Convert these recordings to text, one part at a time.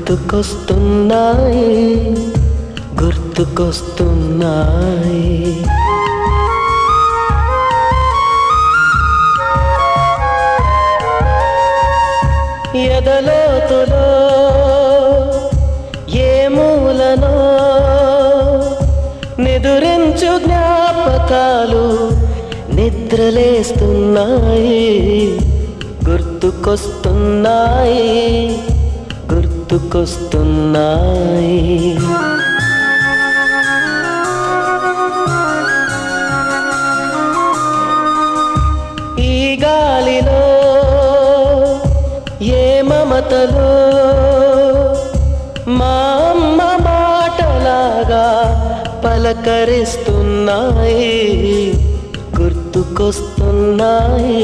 గుర్తుకొస్తున్నాయి గుర్తుకొస్తున్నాయి. ఎదలోతులో ఏ మూలనో నిదురించు జ్ఞాపకాలు నిద్రలేస్తున్నాయి గుర్తుకొస్తున్నాయి గుర్తుకొస్తున్నాయి. ఈ గాలిలో ఏ మమతలో మా అమ్మ మాటలాగా పలకరిస్తున్నాయి గుర్తుకొస్తున్నాయి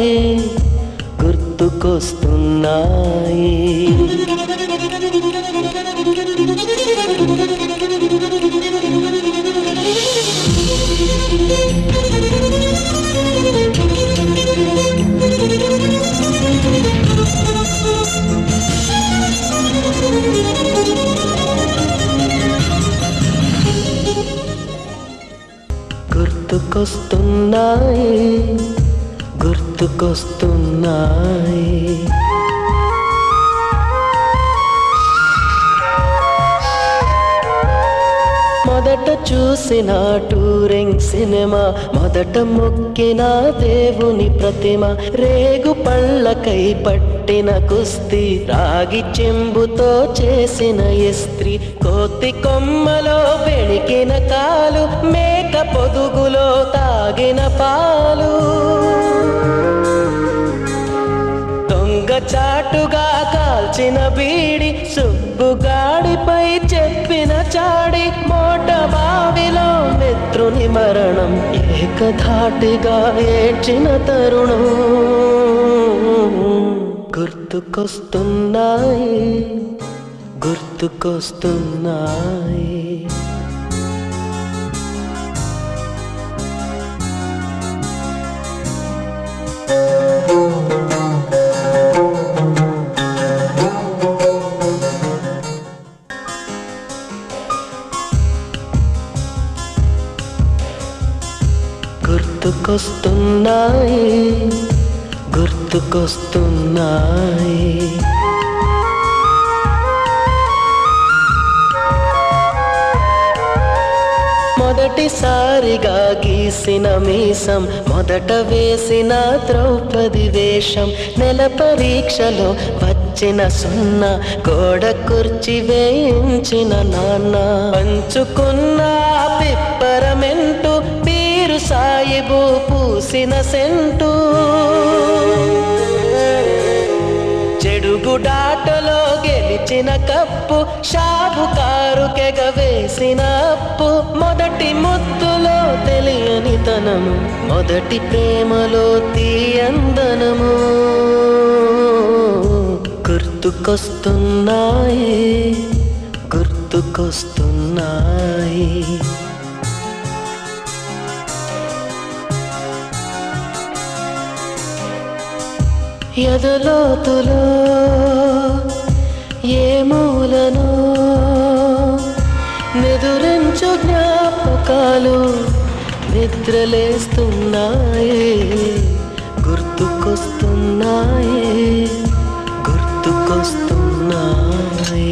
గుర్తుకొస్తున్నాయి. గుర్తుకొస్తున్నాయి గుర్తుకొస్తున్నాయి. మొదట చూసిన టూరింగ్ సినిమా, మొదట మొక్కిన దేవుని ప్రతిమ, రేగు పళ్ళకై పట్టిన కుస్తీ, రాగి చెంబుతో చేసిన ఇస్త్రీ, కోతి కొమ్మలో బెణికిన కాలు, మేక పొదుగులో తాగిన పాలు, దొంగ చాటుగా కాల్చిన బీడి, సుబ్బుగాడిపై చెప్పిన చాడి, మోట బావిలో మిత్రుని మరణం, ఏకధాటిగా ఏడ్చిన తరుణం. గుర్తుకొస్తున్నాయి గుర్తుకొస్తున్నాయి. గుర్తుకొస్తున్నాయి గుర్తుకొస్తున్నాయి. మొదటిసారిగా గీసిన మీసం, మొదట వేసిన ద్రౌపది వేషం, నెల పరీక్షలో వచ్చిన సున్నా, గోడ కుర్చీ వేయించిన నాన్న, పంచుకున్న పిప్పరమెంటు, పీరు సాయిబు పూసిన సెంటు, చెడుగుడాటలో గెలిచిన కప్పు, షాబుకారు కెగవేసిన అప్పు, మొదటి ముద్దులో తెలియని తనము, మొదటి ప్రేమలో తీయందనము. గుర్తుకొస్తున్నాయి గుర్తుకొస్తున్నాయి. ఎదలోతులో ఏ మూలనో నిదురించు జ్ఞాపకాలు నిద్రలేస్తున్నాయి గుర్తుకొస్తున్నాయి గుర్తుకొస్తున్నాయి.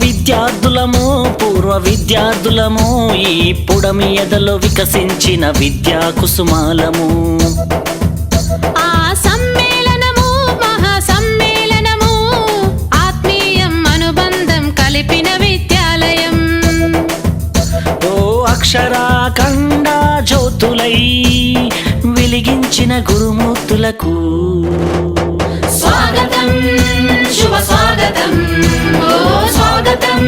విద్యార్థులము పూర్వ విద్యార్థులము, ఈ పుడమి ఎదలో వికసించిన విద్యా కుసుమాలము. ఆ సమ్మేళనము మహా సమ్మేళనము, ఆత్మీయం అనుబంధం కలిపిన గురుమూర్తులకు స్వాగతం శుభ స్వాగతం ఓ స్వాగతం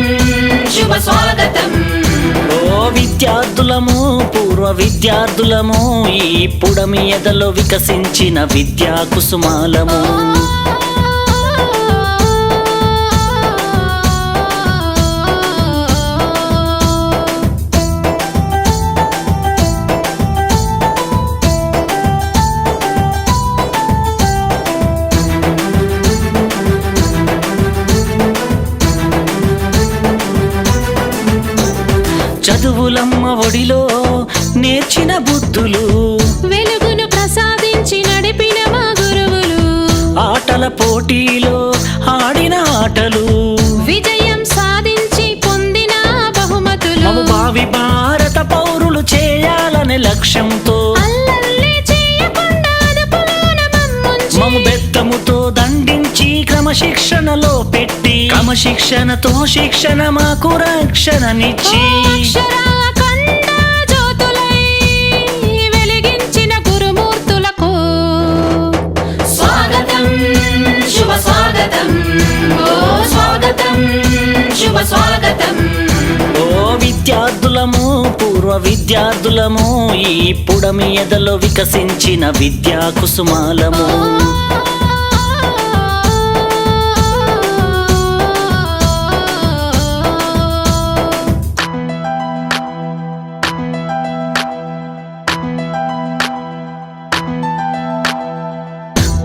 శుభ స్వాగతం ఓ విద్యార్థులము పూర్వ విద్యార్థులము ఈ పుడమి ఎదలో వికసించిన విద్యా కుసుమాలము చదువులమ్మ ఒడిలో నేర్చిన బుద్ధులు వెలుగును ప్రసాదించి నడిపిన మా గురువులు ఆటల పోటీలో ఆడిన ఆటలు విజయం సాధించి పొందిన బహుమతులు మము భావి భారత పౌరులు చేయాలనే లక్ష్యంతో అల్లర్లే చేయకుండా అదుపులోన మమ్ముంచి మము బెత్తముతో దండించి క్రమశిక్షణలో పెట్టి క్రమశిక్షణతో శిక్షణ మాకు రక్షణనిచ్చి అక్షరాఖండ జ్యోతులై వెలిగించిన గురుమూర్తులకు స్వాగతం శుభ స్వాగతం ఓ స్వాగతం శుభ స్వాగతం ఓ విద్యార్థులము పూర్వ విద్యార్థులము ఈ పుడమి ఎదలో వికసించిన విద్యా కుసుమాలము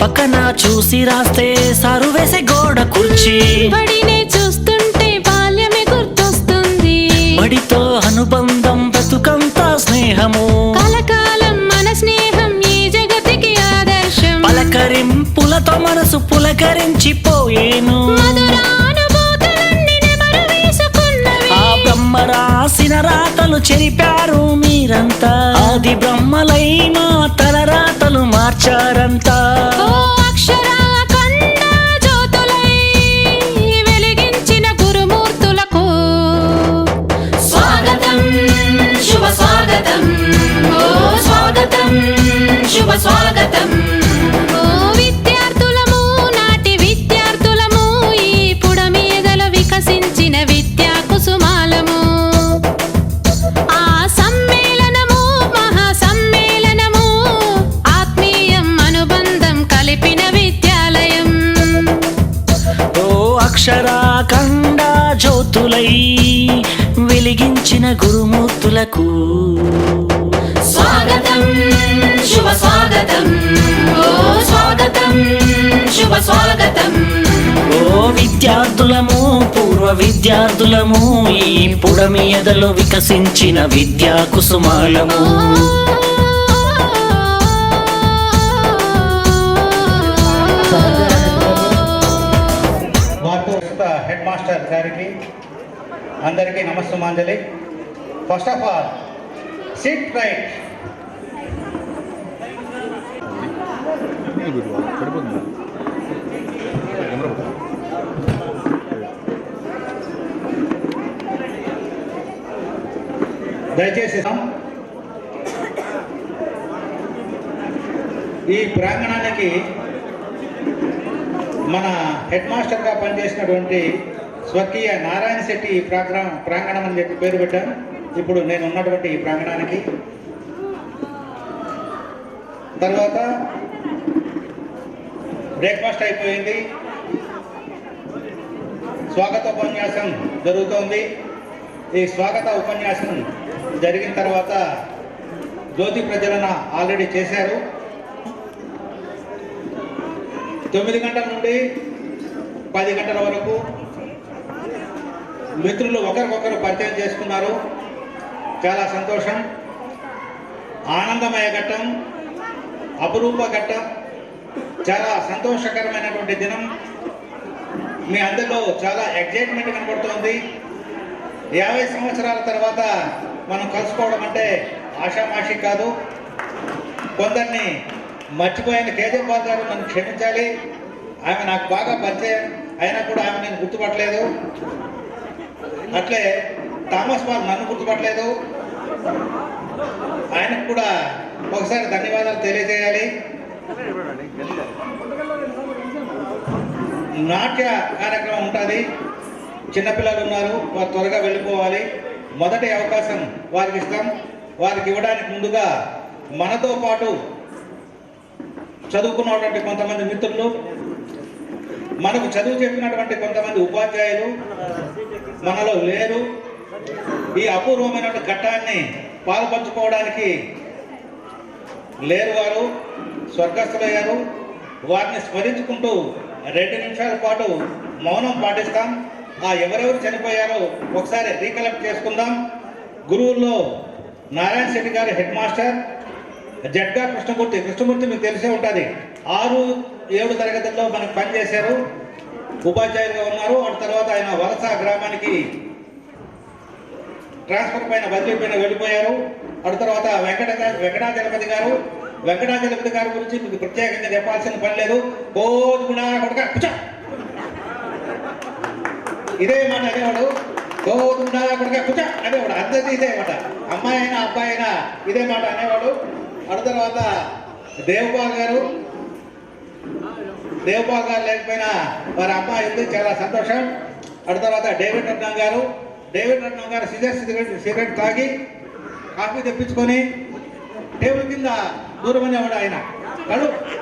పక్కన చూసి రాస్తే సారు వేసే గోడ కుర్చీ బడినే చూస్తుంటే బాల్యమే గుర్తొస్తుంది బడితో అనుబంధం బ్రతుకంతా స్నేహము కలకాలం మన స్నేహం ఈ జగతికి ఆదర్శం పలకరింపులతో మనసు పులకరించిపోయేను మధురానుభూతులన్నీ నెమరు వేసుకున్నవి ఆ బ్రహ్మ రాసిన రాతలు చెరిపారు మీరంతా ఆది బ్రహ్మలై మా తల రాతలు మార్చారంతా ఓ అక్షరాఖండ జ్యోతులై వెలిగించిన గురుమూర్తులకు స్వాగతం శుభ స్వాగతం ఓ స్వాగతం శుభ స్వాగతం ఓ విద్యార్థులము నాటి విద్యార్థులము ఈ పుడమి ఎదలో వికసించిన విద్యా కుసుమాలము ఆ సమ్మేళనము మహా సమ్మేళనము ఆత్మీయం అనుబంధం కలిపిన విద్యాలయం ఓ అక్షరాఖండ జ్యోతులై వెలిగించిన గురుమూర్తులకు స్వాగతం శుభ స్వాగతం ఓ స్వాగతం శుభ స్వాగతం ఓ విద్యార్థులము పూర్వ విద్యార్థులము ఈ పుడమి ఎదలో వికసించిన విద్యా కుసుమాలము హెడ్ మాస్టర్ గారికి అందరికీ నమస్సుమాంజలి. First of all sit right. దయచేసి ఈ ప్రాంగణానికి మన హెడ్ మాస్టర్గా పనిచేసినటువంటి స్వర్గీయ నారాయణ శెట్టి ప్రాంగణం అని చెప్పి పేరు పెట్టాను. ఇప్పుడు నేను ఉన్నటువంటి ఈ ప్రాంగణానికి తర్వాత బ్రేక్ఫాస్ట్ అయిపోయింది, స్వాగత ఉపన్యాసం జరుగుతోంది. ఈ స్వాగత ఉపన్యాసం జరిగిన తర్వాత జ్యోతి ప్రజ్వలన ఆల్రెడీ చేశారు. 9 గంటల నుండి 10 గంటల వరకు మిత్రులు ఒకరికొకరు పరిచయం చేసుకున్నారు. చాలా సంతోషం. ఆనందమయ ఘట్టం, అపురూప ఘట్టం, చాలా సంతోషకరమైనటువంటి దినం. మీ అందరిలో చాలా ఎగ్జైట్మెంట్ కనబడుతోంది. 50 సంవత్సరాల తర్వాత మనం కలుసుకోవడం అంటే ఆషామాషి కాదు. కొందరిని మర్చిపోయిన కేజీపాల్ గారు నన్ను క్షమించాలి. ఆమె నాకు బాగా పరిచయం అయినా కూడా ఆమె నేను గుర్తుపట్టలేదు. అట్లే థామస్ పాల్ నన్ను గుర్తుపట్టలేదు. ఆయనకు కూడా ఒకసారి ధన్యవాదాలు తెలియజేయాలి. నాట్య కార్యక్రమం ఉంటుంది. చిన్నపిల్లలు ఉన్నారు, వారు త్వరగా వెళ్ళిపోవాలి. మొదటి అవకాశం వారికి ఇస్తాం. వారికి ఇవ్వడానికి ముందుగా మనతో పాటు చదువుకున్నటువంటి కొంతమంది మిత్రులు, మనకు చదువు చెప్పినటువంటి కొంతమంది ఉపాధ్యాయులు మనలో లేరు. ఈ అపూర్వమైనటువంటి ఘట్టాన్ని పాల్పంచుకోవడానికి లేరు, వారు స్వర్గస్థులయ్యారు. వారిని స్మరించుకుంటూ 2 నిమిషాల పాటు మౌనం పాటిస్తాం. ఆ ఎవరెవరు చనిపోయారో ఒకసారి రీకలెక్ట్ చేసుకుందాం. గురువుల్లో నారాయణ శెట్టి గారు హెడ్ మాస్టర్, జడ్గా కృష్ణమూర్తి మీకు తెలిసే ఉంటుంది. 6, 7 తరగతుల్లో మనకు పనిచేశారు, ఉపాధ్యాయులుగా ఉన్నారు. ఆ తర్వాత ఆయన వలస గ్రామానికి ట్రాన్స్ఫర్ పైన బదిలీ పైన వెళ్ళిపోయారు. ఆ తర్వాత వెంకటాచలపతి గారి గురించి మీకు ప్రత్యేకంగా చెప్పాల్సిన పని లేదు. కోదుగుడా కొడుక కూర్చో, ఇదే మాట అనేవాడు. కోదుగుడా కొడుక కూర్చో అనేవాడు. అందరిది ఇదే మాట, అమ్మాయి అయినా అబ్బాయి అయినా ఇదే మాట అనేవాడు. ఆ తర్వాత దేవపాల్ గారు లేకపోయినా వారి అమ్మాయి ఉంది, చాలా సంతోషం. ఆ తర్వాత డేవిడ్ రత్నం గారు సిగరెట్ తాగి కాఫీ తెప్పించుకొని టేబుల్ కింద దూరం అనేవాడు. ఆయన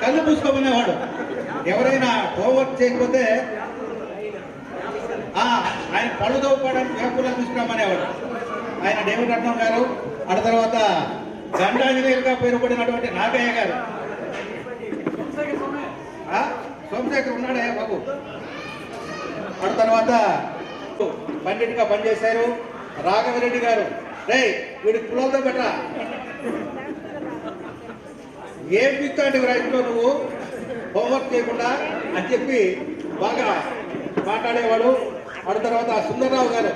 కళ్ళు పూసుకోమనేవాడు. ఎవరైనా హోంవర్క్ చేయకపోతే ఆయన పళ్ళు తవ్వుకోవడానికి వేపులా తీసుకురామనేవాడు ఆయన డేవిడ్ రత్నం గారు. ఆ తర్వాత గండాంజనేయులుగా పేరుపడినటువంటి నాగయ్య గారు, సోమశేఖర్ ఉన్నాడే బాబు. ఆ తర్వాత పండిట్గా పనిచేశారు రాఘవరెడ్డి గారు. వీడికి పుల్లలతో పెట్టరా, ఏం పిస్తాంటి రైతులో నువ్వు హోంవర్క్ చేయకుండా అని చెప్పి బాగా మాట్లాడేవాడు. ఆ తర్వాత సుందర్రావు గారు,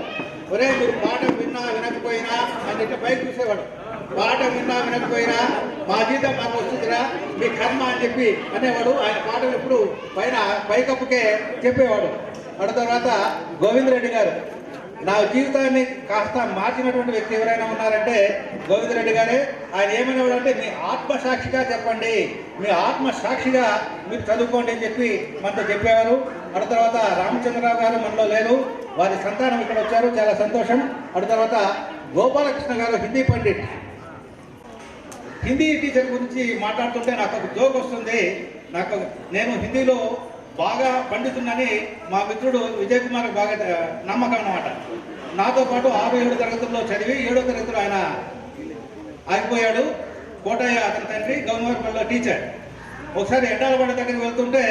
మీరు పాట విన్నా వినకపోయినా అని ఇట్లా పైకి చూసేవాడు. పాట విన్నా వినకపోయినా మా జీతం మాకు వస్తుందిరా, మీ కర్మ అని చెప్పి అనేవాడు. ఆయన పాటలు ఎప్పుడు పైకప్పుకే చెప్పేవాడు. ఆ తర్వాత గోవిందరెడ్డి గారు, నా జీవితాన్ని కాస్త మార్చినటువంటి వ్యక్తి ఎవరైనా ఉన్నారంటే గోవిందరెడ్డి గారే. ఆయన ఏమనేవాడు అంటే, మీ ఆత్మసాక్షిగా చెప్పండి, మీ ఆత్మసాక్షిగా మీరు చదువుకోండి అని చెప్పి మనతో చెప్పేవారు. ఆ తర్వాత రామచంద్రరావు గారు మనలో లేరు, వారి సంతానం ఇక్కడ వచ్చారు, చాలా సంతోషం. ఆ తర్వాత గోపాలకృష్ణ గారు హిందీ పండిట్. హిందీ టీచర్ గురించి మాట్లాడుతుంటే నాకు ఒక జోక్ వస్తుంది. నేను హిందీలో బాగా పండితున్నని మా మిత్రుడు విజయ్ కుమార్ బాగా నమ్మకం అన్నమాట. నాతో పాటు 6, 7 తరగతుల్లో చదివి 7వ తరగతిలో ఆయన ఆగిపోయాడు. కోటయ్య అతని తండ్రి గవర్నమెంట్లో టీచర్. ఒకసారి ఎడ్డాల బండి దగ్గరికి వెళ్తుంటే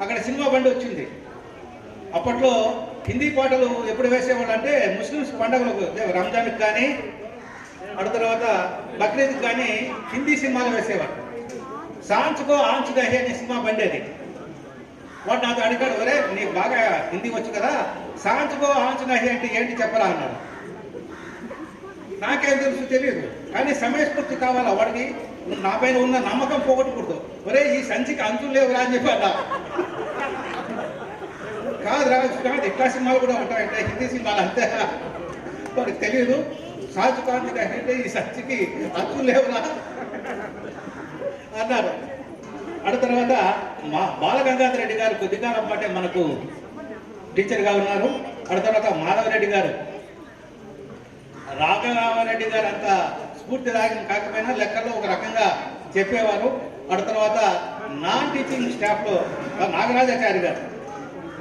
అక్కడ సినిమా బండి వచ్చింది. అప్పట్లో హిందీ పాటలు ఎప్పుడు వేసేవాళ్ళు అంటే ముస్లిమ్స్ పండుగలకు, రంజాన్కి కానీ ఆ తర్వాత బక్రీద్కి కానీ హిందీ సినిమాలు వేసేవారు. సాంచుకో ఆంచుగా అనే సినిమా బండి అది. వాడు నాతో అడిగాడు, నీకు బాగా హిందీ వచ్చు కదా, సాంచుకో ఆంచుగా అంటే ఏంటి చెప్పరా అన్నాడు. నాకేం తెలుసు తెలియదు, కానీ సమయస్ఫూర్తి కావాలా వాడికి, నా పైన ఉన్న నమ్మకం పోగొట్టకూడదు. ఈ సంచికి అంచులు లేవురా అని చెప్పి అన్నా. కాదు ఇట్లా సినిమాలు కూడా ఉంటాయంటే హిందీ సినిమాలు అంతే, వాడికి తెలియదు. సాంచుకో ఆంచుగా అంటే ఈ సంచికి అంచులు లేవురా అన్నారు. ఆ తర్వాత బాలగంగాధర రెడ్డి గారు కొద్దికాలం పాటే మనకు టీచర్గా ఉన్నారు. ఆ తర్వాత మాధవరెడ్డి గారు, రాఘవరెడ్డి గారు అంత స్ఫూర్తిదాయకం కాకపోయినా లెక్కల్లో ఒక రకంగా చెప్పేవారు. ఆ తర్వాత నాన్ టీచింగ్ స్టాఫ్లో నాగరాజాచారి గారు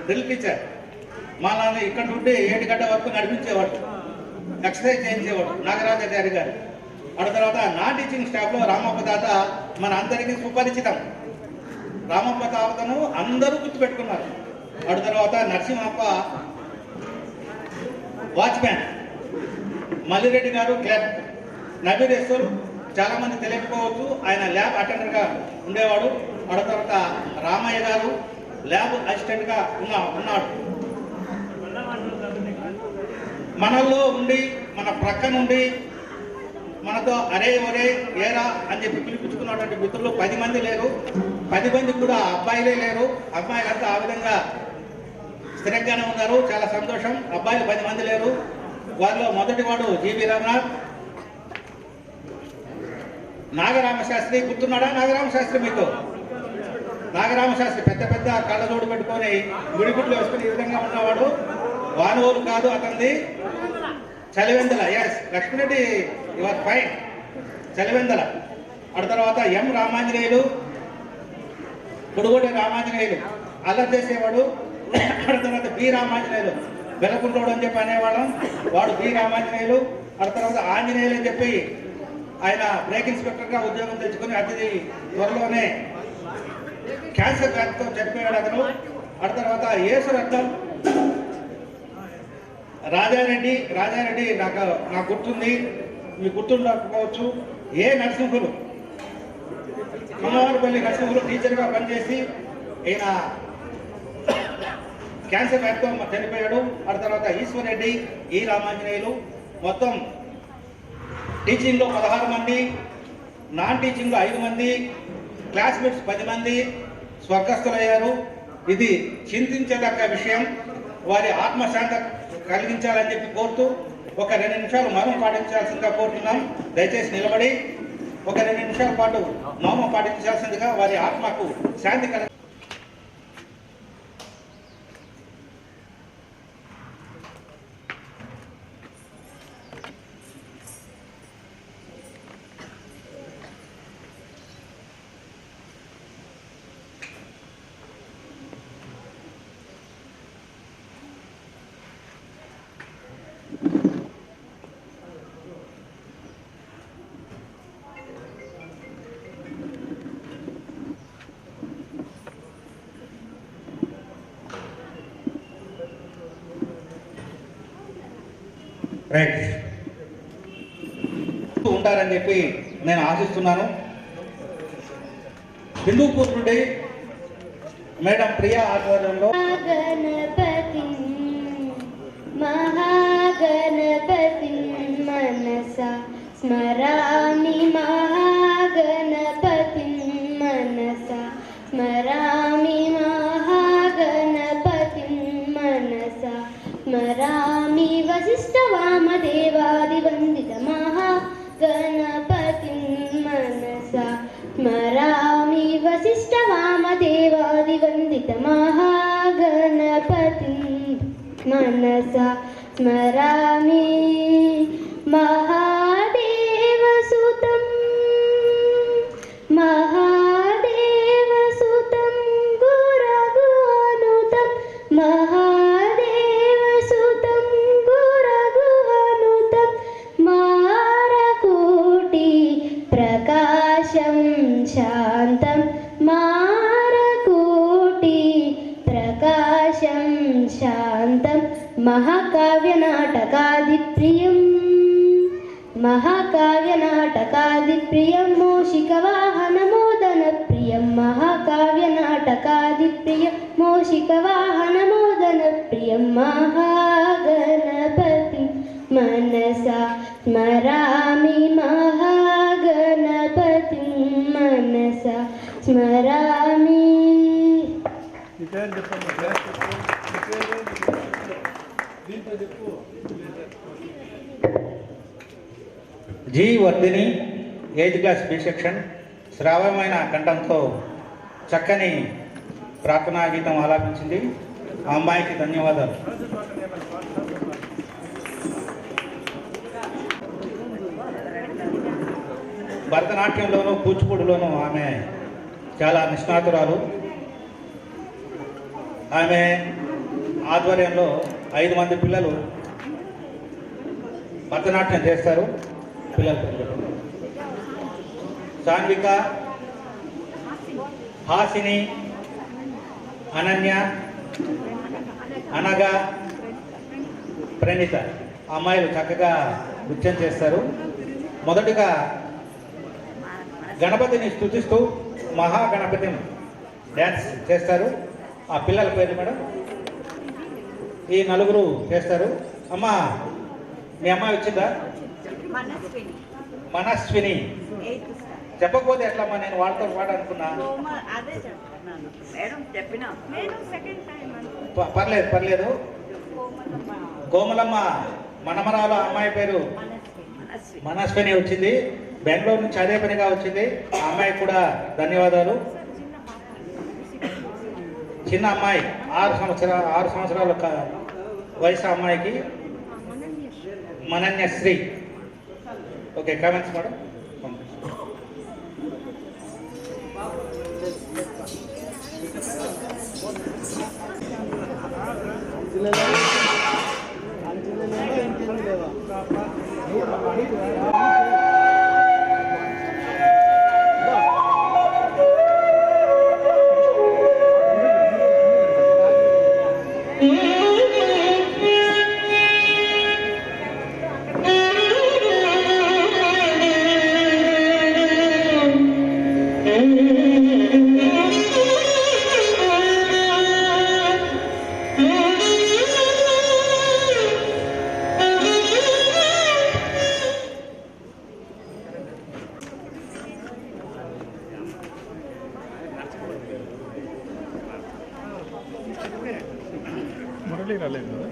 డ్రిల్ టీచర్. మా నాన్న ఇక్కడ నుండి 7 గంటల వరకు నడిపించేవాడు, ఎక్సర్సైజ్ చేయించేవాడు నాగరాజాచారి గారు. ఆ తర్వాత నాన్ టీచింగ్ స్టాఫ్లో రామప్ప తాత మన అందరికీ సుపరిచితం. రామప్ప తాతను అందరూ గుర్తుపెట్టుకున్నారు. ఆ తర్వాత నరసింహప్ప వాచ్మ్యాన్, మల్లిరెడ్డి గారు క్లర్క్, నబీరేశ్వర్ చాలామంది తెలియకపోవచ్చు, ఆయన ల్యాబ్ అటెండర్గా ఉండేవాడు. ఆ తర్వాత రామయ్య గారు ల్యాబ్ అసిస్టెంట్గా ఉన్నాడు. మనల్లో ఉండి మన ప్రక్క నుండి మనతో ఒరే ఏరా అని చెప్పి పిలిపించుకున్నటువంటి మిత్రులు 10 మంది లేరు. 10 మంది కూడా అబ్బాయిలే లేరు. అబ్బాయిలంతా ఆ విధంగా స్థిరంగానే ఉన్నారు, చాలా సంతోషం. అబ్బాయిలు 10 మంది లేరు. వారిలో మొదటివాడు జీవి రమణాథ్. నాగరామశాస్త్రి గుర్తున్నాడా? నాగరామశాస్త్రి మీకు నాగరామశాస్త్రి పెద్ద పెద్ద కళ్ళజోడు పెట్టుకొని గుడిగుడ్లు వేసుకుని ఈ విధంగా ఉన్నవాడు వానూరు కాదు, అతనిది Chalivendala. S Lakshmi Reddy, your fine. Chalivendala. ఆ తర్వాత ఎం రామాంజనేయులు, కొడుగోటి రామాంజనేయులు అల్లరి చేసేవాడు. ఆ తర్వాత బి రామాంజనేయులు, వెలకుంటోడు అని చెప్పి అనేవాళ్ళం, వాడు బి రామాంజనేయులు. ఆ తర్వాత ఆంజనేయులు అని చెప్పి ఆయన బ్రేక్ ఇన్స్పెక్టర్గా ఉద్యోగం తెచ్చుకొని అతి త్వరలోనే క్యాన్సర్ వ్యాధితో చనిపోయాడు అతను. ఆ తర్వాత యేసురత్నం, రాజారెడ్డి నాకు గుర్తుంది, మీకు గుర్తుండకపోవచ్చు. ఏ నరసింహులు, కుమారపల్లి నరసింహులు టీచర్గా పనిచేసి ఈయన క్యాన్సర్ వ్యాధితో చనిపోయాడు. ఆ తర్వాత ఈశ్వరెడ్డి, ఈ రామాంజనేయులు. మొత్తం టీచింగ్లో 16 మంది, నాన్ టీచింగ్లో 5 మంది, క్లాస్మేట్స్ 10 మంది స్వర్గస్థులయ్యారు. ఇది చింతించదగ్గ విషయం. వారి ఆత్మశాంతి కలిగించాలని చెప్పి కోరుతూ ఒక 2 నిమిషాలు మౌనం పాటించాల్సిందిగా కోరుతున్నాం. దయచేసి నిలబడి ఒక 2 నిమిషాల పాటు మౌనం పాటించాల్సిందిగా వారి ఆత్మకు శాంతి కలిగి. రైట్ ఉంటారని చెప్పి నేను ఆశిస్తున్నాను. హిందూపూర్ నుండి మేడం ప్రియా ఆధ్వర్యంలో గణపతి మహాగణపతి మనసా స్మరామి, మహాగణపతి మనసా స్మరామి, మహాగణపతి మనసా స్మరామి, వశిష్ఠవామదేవాదివందిత మహాగణపతి మనసా స్మరామి, వశిష్ఠవామదేవాదివందిత మహాగణపతి మనసా స్మరామి, మహాదేవసుతం గురగుహనుతం, మహాదేవసుతం గురగుహనుతం, మారకోటి ప్రకాశం శాంతం, మారకోటి ప్రకాశం శాంతం, మహాకావ్యనాటకాదిప్రియం మహాకావ్యనాటకాదిప్రియం, మూషికవాహనమోదనప్రియం, మహాకావ్యనాటకాదిప్రియం, మూషికవాహనమోదనప్రియం, మహాగణపతి మనసా స్మరామి, మహాగణపతి మనసా స్మరామి. G Vardhini, eighth class B section, శ్రావ్యమైన కంఠంతో చక్కని ప్రార్థనా గీతం ఆలాపించింది. ఆ అమ్మాయికి ధన్యవాదాలు. భరతనాట్యంలోనూ కూచిపూడిలోనూ ఆమె చాలా నిష్ణాతురాలు. ఆమె ఆధ్వర్యంలో 5 మంది పిల్లలు భరతనాట్యం చేస్తారు. పిల్లలు సాన్విక, హాసిని, అనన్య, అనగ, ప్రణీత అమ్మాయిలు చక్కగా నృత్యం చేస్తారు. మొదటిగా గణపతిని స్తుతిస్తూ మహాగణపతిని డ్యాన్స్ చేస్తారు. ఆ పిల్లల పేరు మేడం ఈ 4 చేస్తారు. అమ్మా మీ అమ్మాయి వచ్చిందా? మనస్విని. చెప్పకపోతే ఎట్లమ్మా, నేను వాళ్ళతో పాటు అనుకున్నా. పర్లేదు. కోమలమ్మ మనమరాల అమ్మాయి పేరు మనస్విని వచ్చింది. బెంగళూరు నుంచి అదే పనిగా వచ్చింది. ఆ అమ్మాయికి కూడా ధన్యవాదాలు. చిన్న అమ్మాయి 6 సంవత్సరాల వయసు అమ్మాయికి Mananyashri. Okay, comments madam. Murali రాలేదు కదా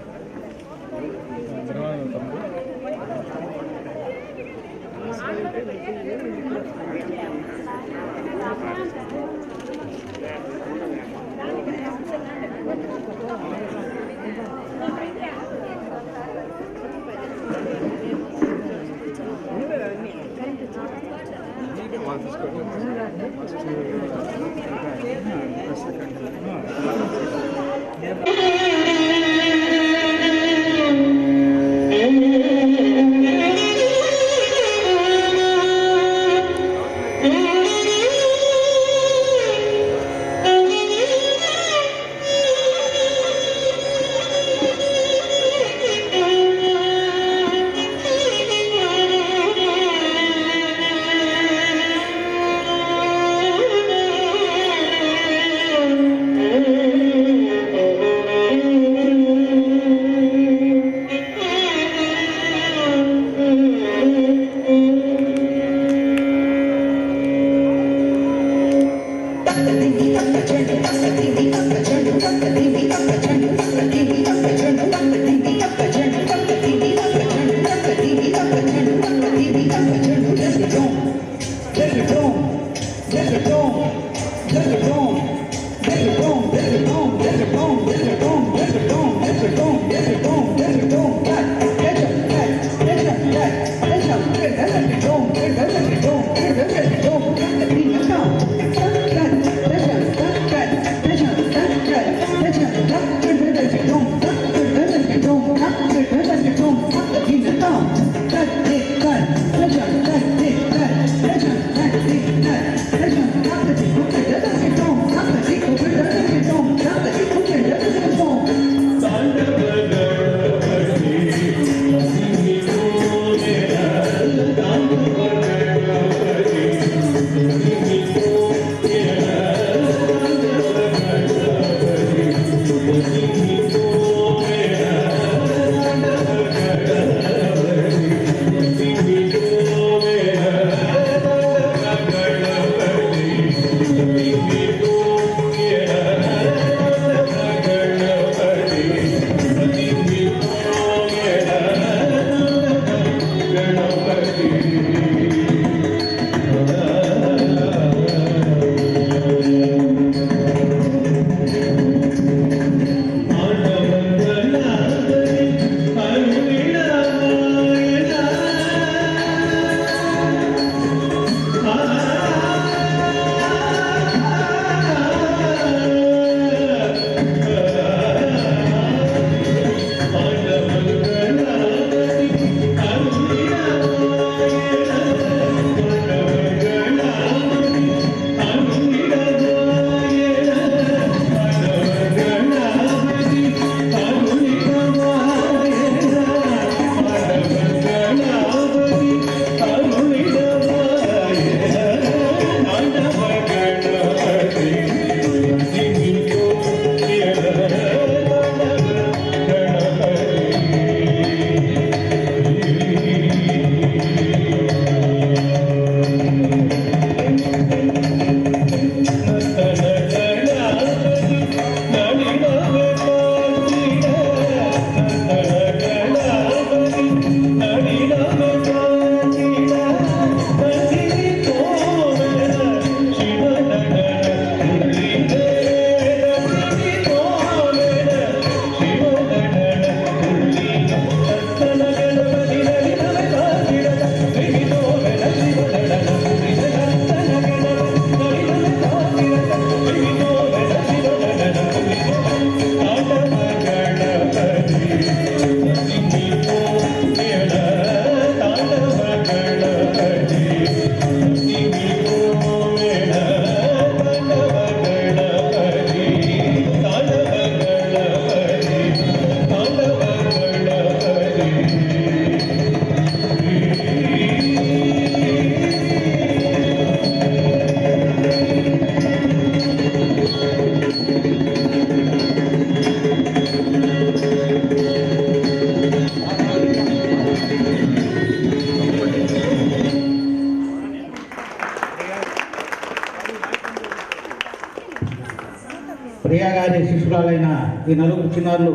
అధ్యక్షురాలైన ఈ నలుగురు చిన్నారులు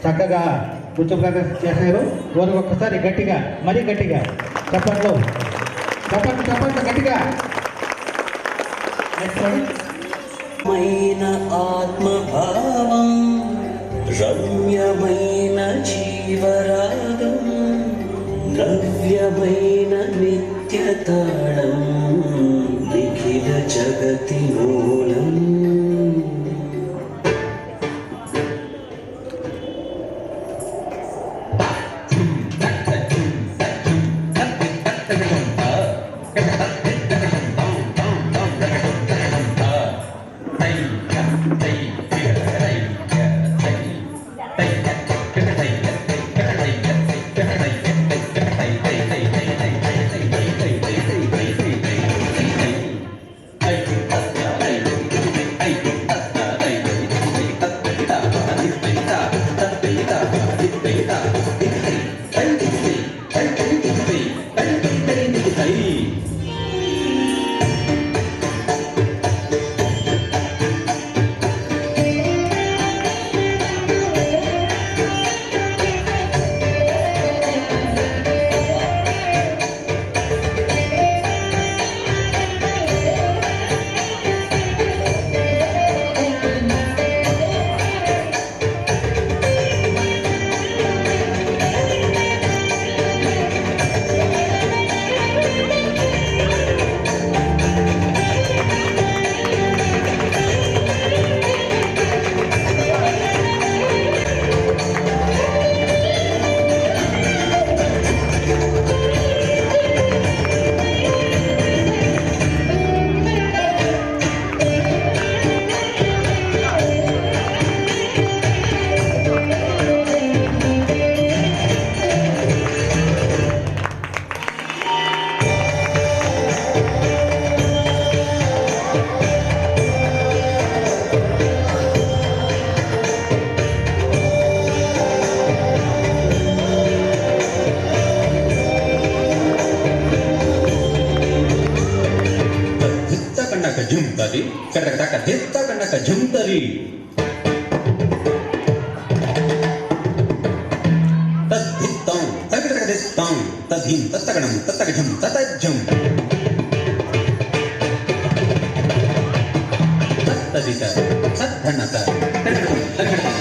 చక్కగా నృత్య ప్రదర్శన చేశారు. వారు ఒక్కసారి గట్టిగా, మరీ గట్టిగా చప్పట్లు చప్పట్లు చప్పట్లు గట్టిగా. మైన ఆత్మభావం రమ్యమైన జీవరాగం నవ్యమైన నిత్యతాళం నిఖిల జగతి మూలం జుంతది కటకటక దిత్త కన్నక జుంతది తద్దిత్తం తగటక దిత్తం తద్ధిం తత్తగణం తత్తగజం తతజ్జం తత్తదిత సద్ధనత తగటం తగటం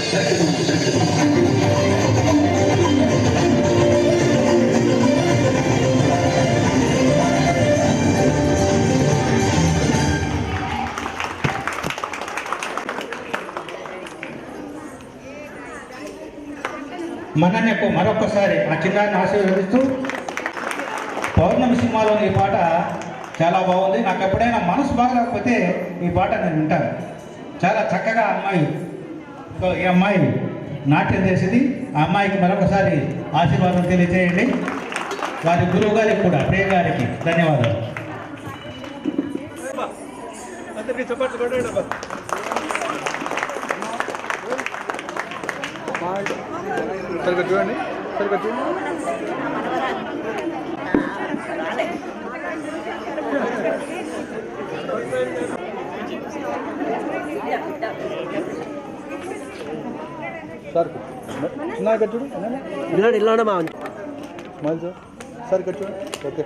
మనన్నకు మరొకసారి ఆ చిన్నారిని ఆశీర్వదిస్తూ పౌర్ణమి సినిమాలోని ఈ పాట చాలా బాగుంది. నాకు ఎప్పుడైనా మనసు బాగలేకపోతే ఈ పాట నేను వింటాను. చాలా చక్కగా ఈ అమ్మాయి నాట్యం చేసింది. ఆ అమ్మాయికి మరొకసారి ఆశీర్వాదం తెలియజేయండి. వారి గురువు గారికి కూడా, ప్రియ గారికి ధన్యవాదాలు. సరిగ్గా చూడండి, సరిగ్గా చూడండి. సార్ చిన్న చూడు ఇలా మళ్ళీ సార్ సరిగ్గా చూడండి. ఓకే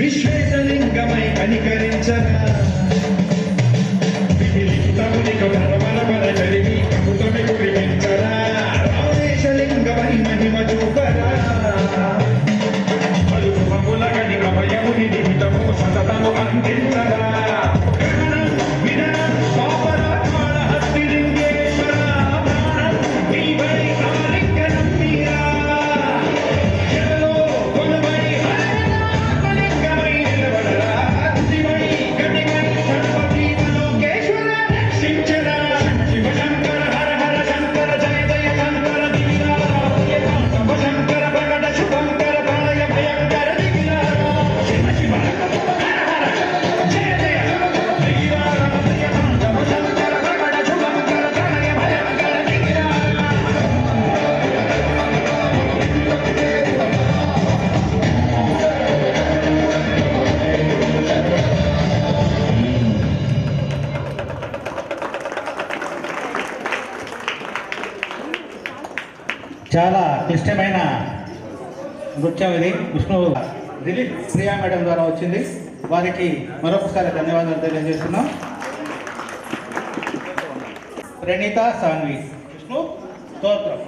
విశ్వేశలింగమై కనికరించరా విధిలిప్తమునిక బరబర చరివి కపుతమి కురిపించరా రామేశలింగమై మహిమ చూపరా పలుకుమముల గణిక భయముని నిహితము సతతము అందించరా చాలా క్లిష్టమైన నృత్యం ఇది. విష్ణు దిలీప్ ప్రియా మేడం ద్వారా వచ్చింది. వారికి మరొకసారి ధన్యవాదాలు తెలియజేస్తున్నాం. ప్రణీత సాన్వి విష్ణు స్తోత్రం.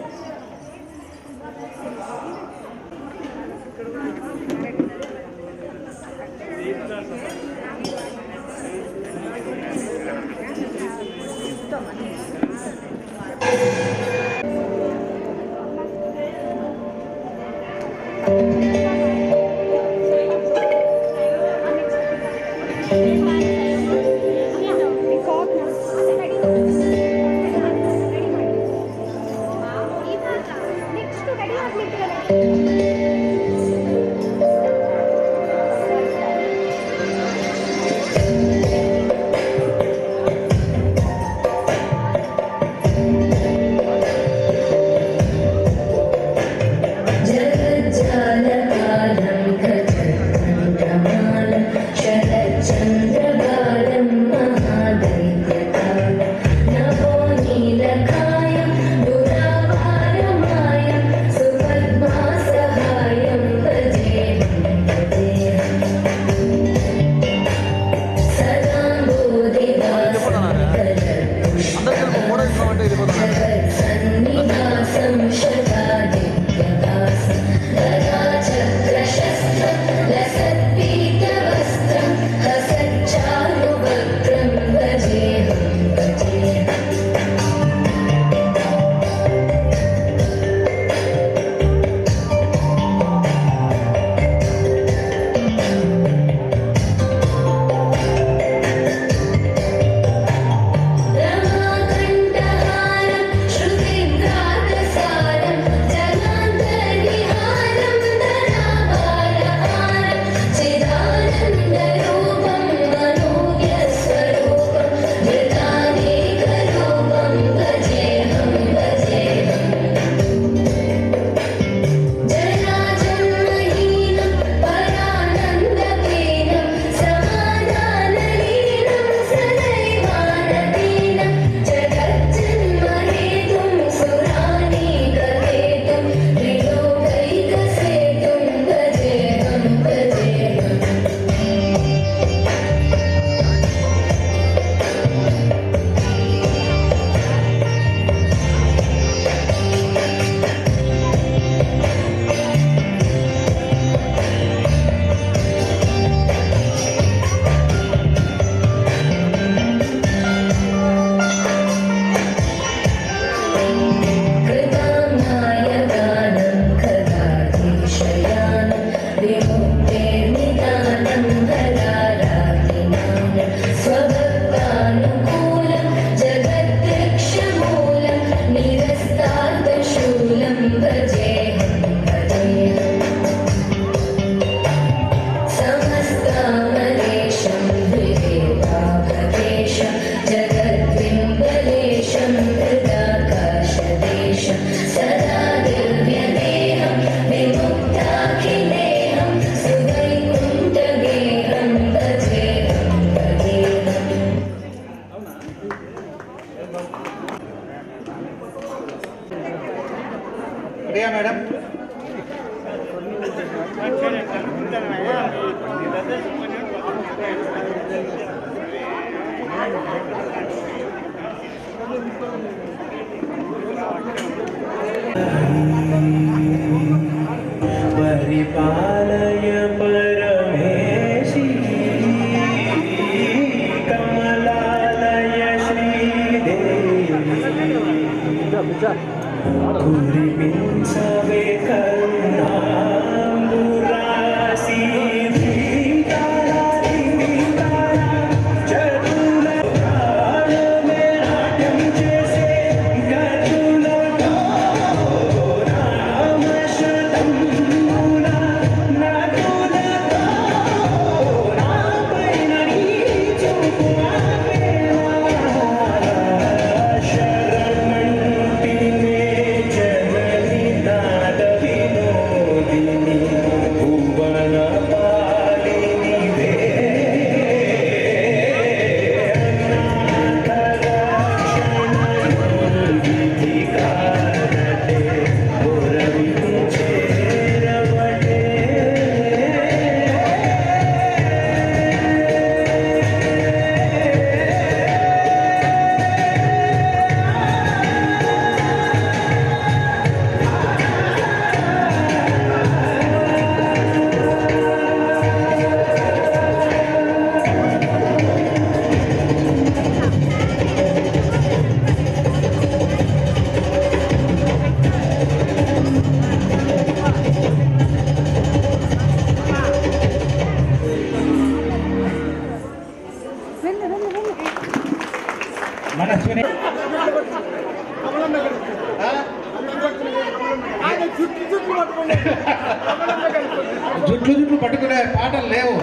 పరిపాలయ పరమేశి కమలాలయ శ్రీదేవి కురిపించవే కరుణాంబురాశి మనస్విని జుట్లు పట్టుకునే పాటలు లేవు.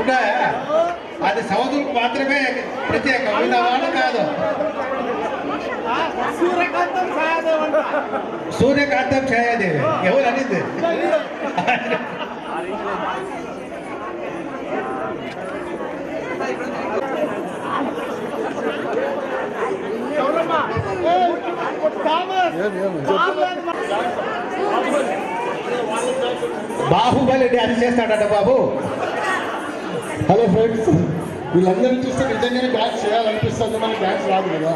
ఉన్నాయా? అది సౌదులకు మాత్రమే ప్రత్యేకం, విన్నవాడు కాదు. సూర్యకాంతం ఛాయాదేవి ఎవరు అనేది? బాహుబలి డ్యాన్స్ చేస్తాడట బాబు. హలో ఫ్రెండ్స్, వీళ్ళందరినీ చూస్తే నిజంగానే డ్యాన్స్ చేయాలనిపిస్తుంది, మనకి డ్యాన్స్ రాదు కదా.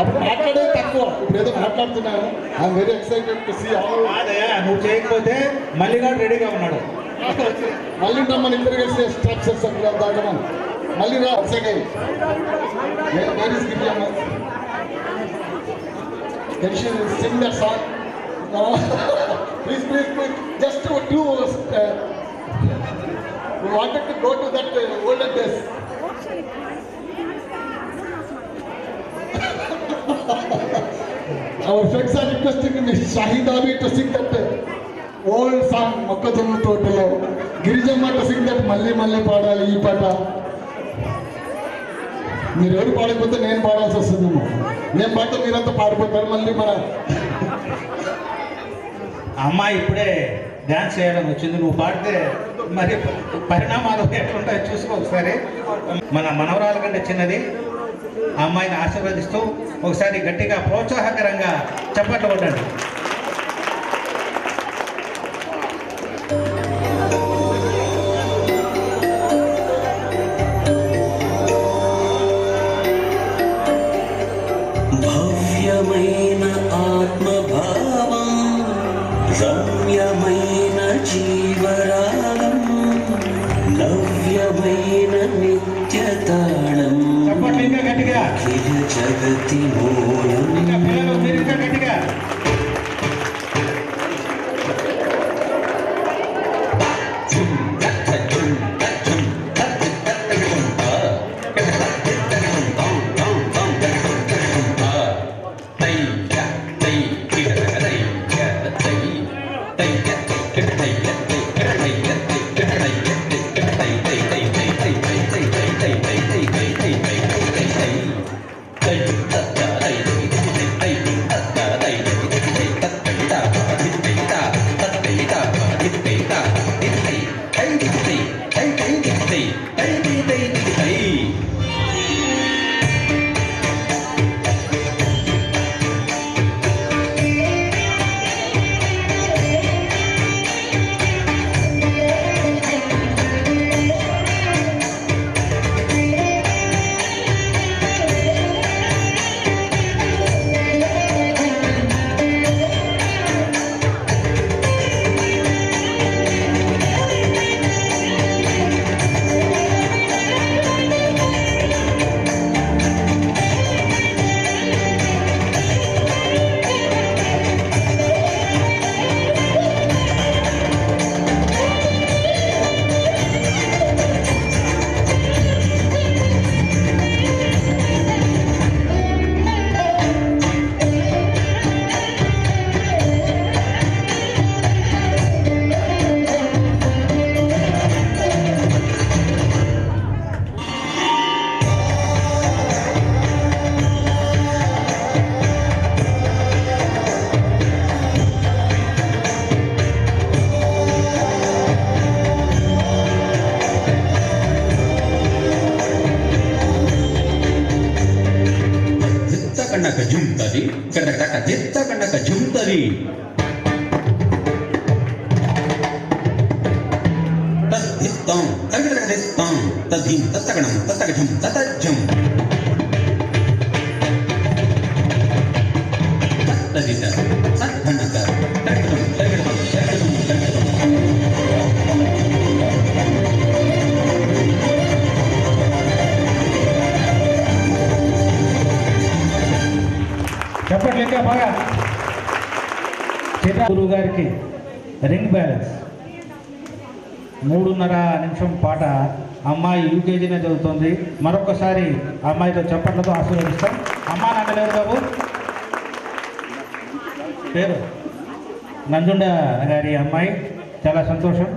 అప్పుడు మాట్లాడేది తక్కువ, ఇప్పుడు ఏదో మాట్లాడుతున్నాను. I'm very excited to see all. నువ్వు చేయకపోతే మల్లిగాడు రెడీగా ఉన్నాడు. మళ్ళీ మన ఇద్దరు కలిసి స్ట్రక్చర్స్ దాకా మళ్ళీ రా. Second where is Giriyamma? Can she sing that song? Please, just to do. We wanted to go to that olden days. Our friends are requesting me, Shahid Abi, to sing that old song, Mokkajamma Totalo. Girijamma to sing that Malli Malli Padali ee Pata. మీరు ఎవరు పాడకపోతే నేను పాడాల్సి వస్తుందేమో. నేను పాడితే మీరంతా పాడిపోతారు. మళ్ళీ మన అమ్మాయి ఇప్పుడే డ్యాన్స్ చేయడం వచ్చింది, నువ్వు పాడితే మరి పరిణామాలు ఎట్లుంటాయో చూసుకో ఒకసారి. మన మనవరాల కంటే చిన్నది, ఆ అమ్మాయిని ఆశీర్వదిస్తూ ఒకసారి గట్టిగా ప్రోత్సాహకరంగా చప్పట్లు కొట్టండి. భవ్యమైన ఆత్మభావం, రమ్యమైన జీవరాగం, నవ్యమైన నిత్యతాళం, ఇంకా గట్టిగా అఖిల జగతి మూలం. ఇంకా పిల్లలు మీరు ఇంకా గట్టిగా. కన్నక జుంతది కన్నక టక దిత్త కన్నక జుంతది తద్దిత్తం తగడక దిత్తం తద్దిం తత్తగణం తత్తగజం తతజ్జం తదిత సత్కన్నక తగడం తగడం తగడం తగడం చెప్పండి ఇంకా బాగా గురువు గారికి రింగ్ బ్యాలెన్స్ 3:30 నిమిషం పాట. అమ్మాయి యూకేజీనే చదువుతుంది. మరొకసారి అమ్మాయితో చప్పట్లతో ఆశీర్వదిస్తాం. అమ్మా నాన్న లేరు బాబు, పేరు నంజుండ గారి అమ్మాయి. చాలా సంతోషం.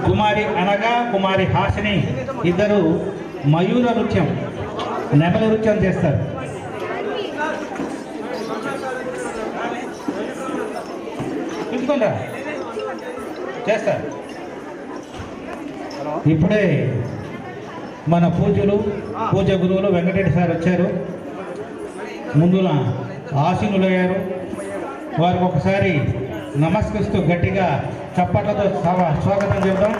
కుమారి అనగా కుమారి హాసిని ఇద్దరు మయూర నృత్యం, నెమలి నృత్యం చేస్తారు. పిలుచుకోండి చేస్తారు. ఇప్పుడే మన పూజ గురువులు వెంకటరెడ్డి సార్ వచ్చారు. ముందున ఆసీనులయ్యారు. వారికి ఒకసారి నమస్కరిస్తూ గట్టిగా చప్పట్లతో స్వాగతం చెబుతాం.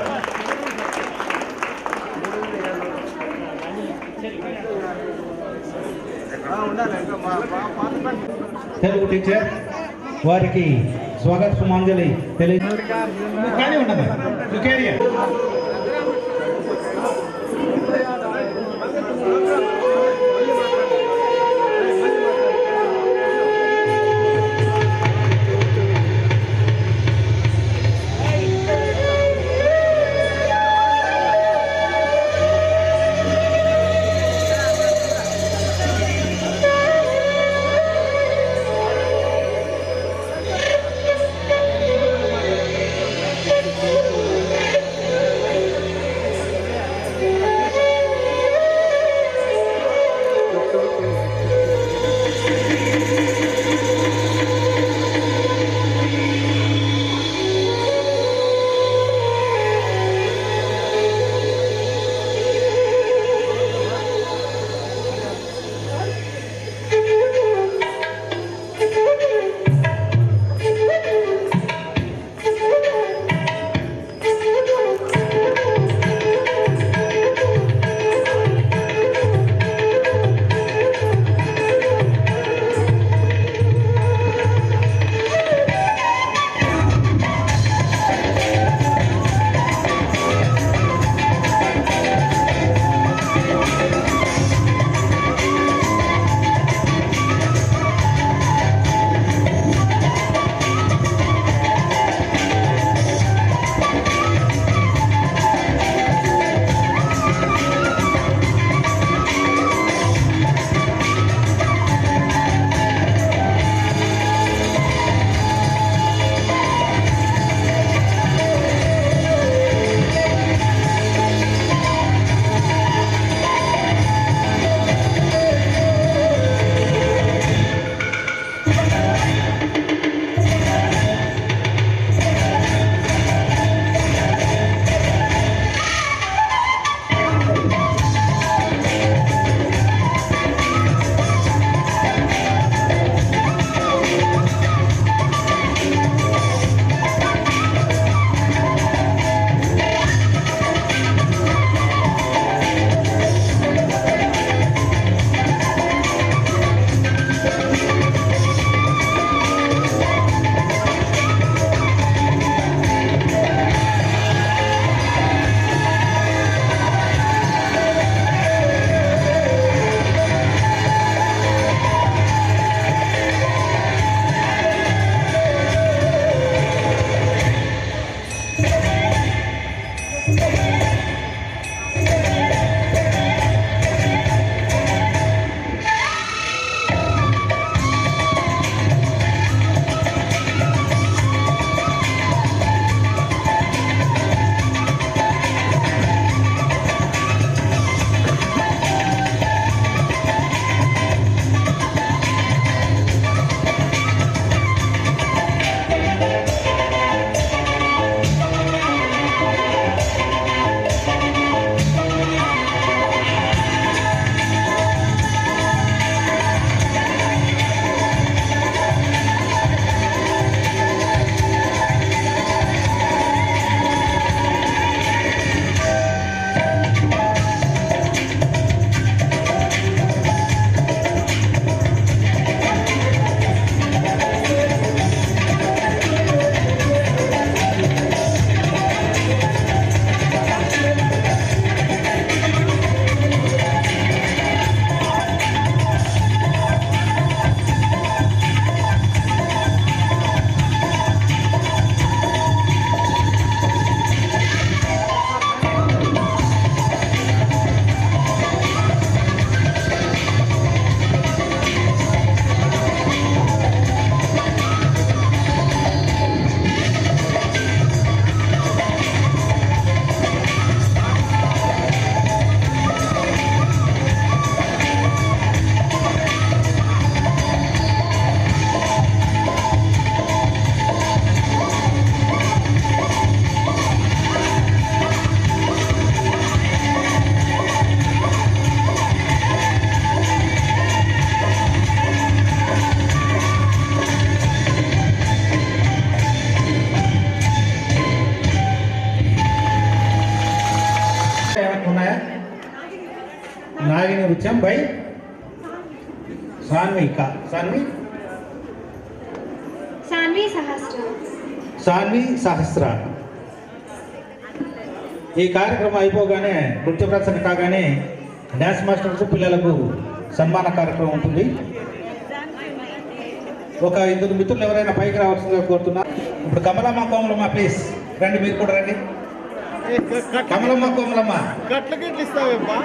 తెలుగు టీచర్ వారికి స్వాగత సుమాంజలి తెలియదు కానీ ఉండదు. ప్రియం బై సాన్వి సహస్ర. ఈ కార్యక్రమం అయిపోగానే నృత్య ప్రదర్శన కాగానే డ్యాన్స్ మాస్టర్స్ పిల్లలకు సన్మాన కార్యక్రమం ఉంటుంది. ఒక 2 మిత్రులు ఎవరైనా పైకి రావాల్సిందిగా కోరుతున్నా. ఇప్పుడు కోమలమ్మ ప్లీజ్ రండి, మీరు కూడా రండి. కోమలమ్మ గట్లకి ఇస్తావేమ్మా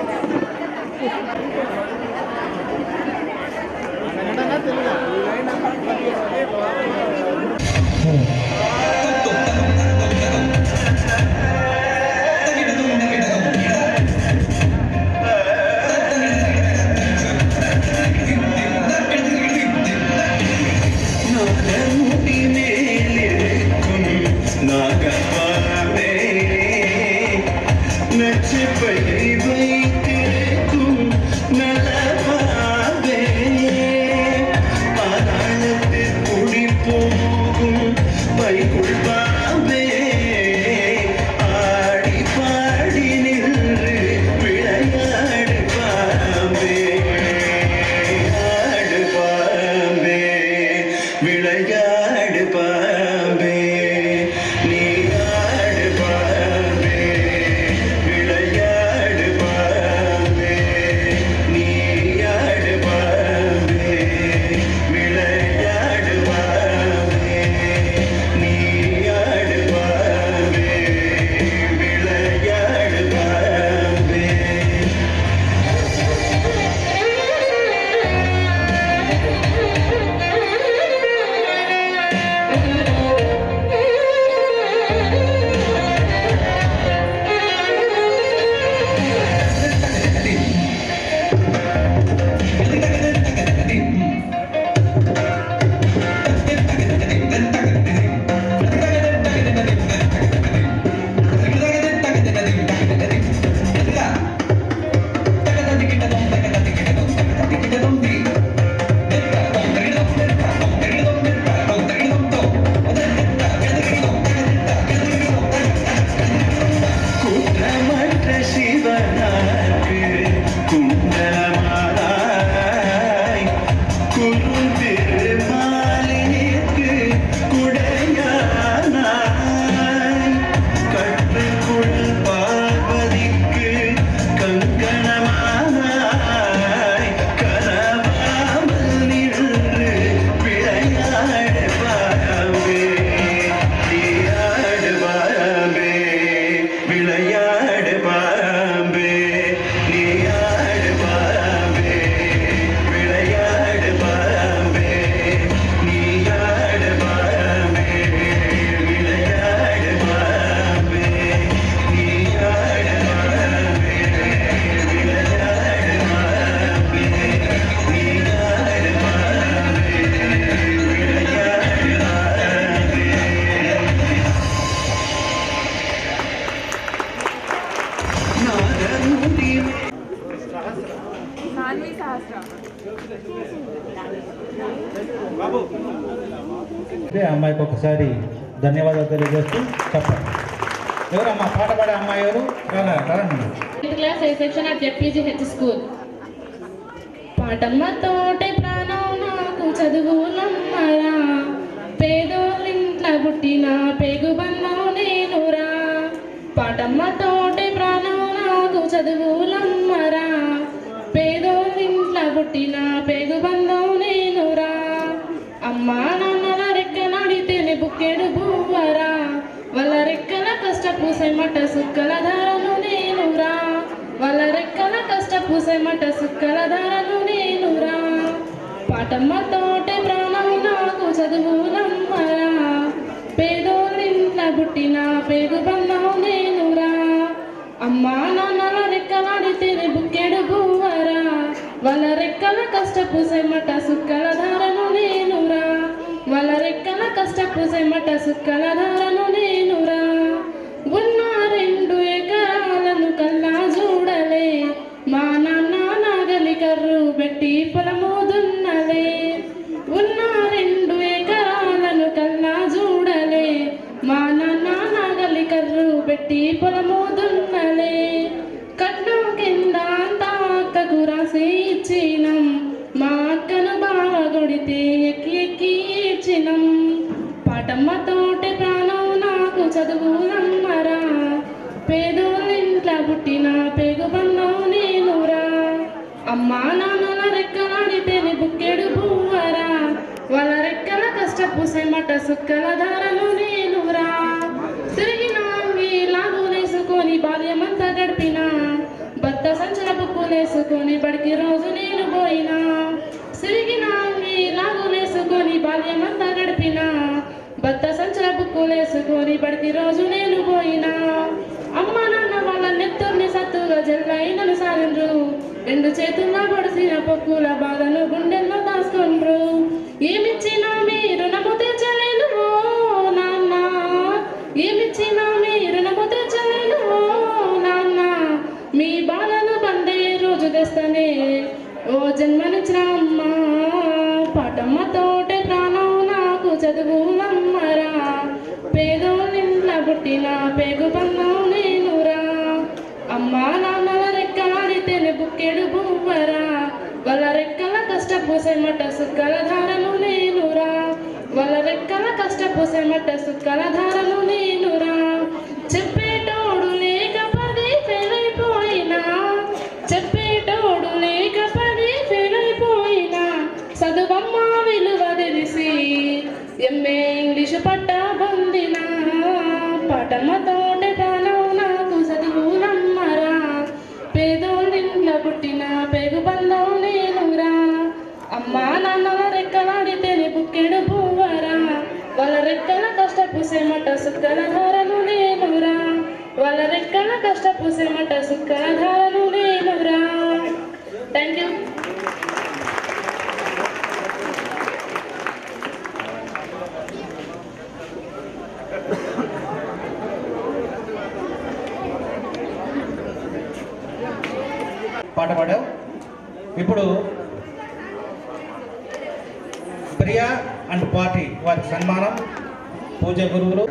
అమ్మాయికి ఒకసారి ధన్యవాదాలు తెలియజేస్తూ చెప్పండి. ఎవరమ్మా పాట పాడే అమ్మాయి ఎవరు? Class A section at ZPGH school. పాటమ్మతోటే ప్రాణం నాకు చదువులమ్మరా, పేదోళ్ళింట్ల పుట్టిన పేగు బంధం నేనురా. పాటమ్మతోటే ప్రాణం నాకు చదువులమ్మరా, పేదోళ్ళింట్ల పుట్టిన పేగు బంధం నేనురా. అమ్మా నాన్నల రెక్కలాడితేనే బుక్కెడు బువ్వరా, వాళ్ళ రెక్కల కష్టపు సెమట సుక్కల ధారలు నేనురా, వాళ్ళ రెక్కల కష్టపు సెమట సుక్కల ధారలు నేనురా. పాటమ్మతోటే ప్రాణం నాకు చదువులమ్మరా, పేదోళ్ళింట్ల పుట్టిన పేగు బంధం నేనురా. అమ్మా నాన్నల రెక్కలాడితేనే బుక్కెడు బువ్వరా, వాళ్ళ రెక్కల కష్టపు సెమట సుక్కల ధారలు నేనురా, వాళ్ళ రెక్కల కష్టపు సెమట సుక్కల ధారలు నేనురా. ఉన్న 2 ఎకరాలను కల్లా చూడలే, మా నాన్న నాగలి కర్రు పెట్టి పొలము దున్నలే. ఉన్న 2 ఎకరాలను కల్లా చూడలే, మా నాన్న నాగలి కర్రు పెట్టి పొలము దున్నలే. కట్నం కింద అంతా అక్కకు రాసి పాటమ్మతోటే ప్రాణం నాకు చదువులమ్మరా పేదోళ్ళింట్ల పుట్టిన పేగుబంధం నేనురా అమ్మా నాన్నల రెక్కలాడితేనే బుక్కెడు పువ్వరా వాళ్ళ రెక్కల కష్టపు సెమట సుక్కల ధారను నేనురా తిరిగిన లాగులేసుకొని బాల్యమంతా గడిపిన బత్త సంచల బుక్కులేసుకొని బడికి రోజు నేను పోయినా సిరిగిన లాగులేసుకొని బాల్యమంతా గడిపిన బత్త సంచల బుక్కులేసుకొని బడికి రోజు నేను పోయినా అమ్మ నాన్న వాళ్ళ నెత్తూర్ని సత్తుగా జల్లైనను సాగిండ్రు రెండు చేతుల్లో పొడిసిన పొక్కుల బాధను గుండెల్లో దాచుకుండ్రు ఏమిచ్చినా మీ రుణము తీర్చలేను ఓ నాన్న ఏమిచ్చినా మీ రుణము తీర్చలేను ఓ నాన్న మీ బాధను బందే రోజు తెస్తనే ఓ జన్మనిచ్చిన అమ్మ పాటమ్మతోటే ప్రాణం నాకు చదువులమ్మరా పేదోళ్ళింట్ల పుట్టిన పేగుబంధం నేనురా అమ్మా నాన్నల రెక్కలాడితేనే బుక్కెడు పువ్వరా వాళ్ళ రెక్కల కష్టపు సెమట సుక్కల ధారను నేనురా వాళ్ళ రెక్కల కష్టపు సెమట సుక్కల ధారను నేనురా చెప్పేటోడు లేక పది ఫెయిల్ అయిపోయినా చెప్పేటోడు లేక పది ఫెయిల్ అయిపోయినా చదువమ్మ విలువ తెలిసి ఎంఏ ఇంగ్లీషు పట్ట పొందిన పాటమ్మతోటే ప్రాణం నాకు చదువులమ్మరా పేదోళ్ళింట్ల పుట్టిన పేగుబంధం నేనురా అమ్మా నాన్నల రెక్కలాడితేనే బుక్కెడు పువ్వరా వాళ్ళ రెక్కల కష్టపు సెమట సుక్కల ధారను నేనురా వాళ్ళ రెక్కల కష్టపు సెమట సుక్కల ధారను నేనురా థ్యాంక్ యూ పాట పాడావు. ఇప్పుడు ప్రియా అండ్ పార్టీ వారికి సన్మానం పూజ గురువులు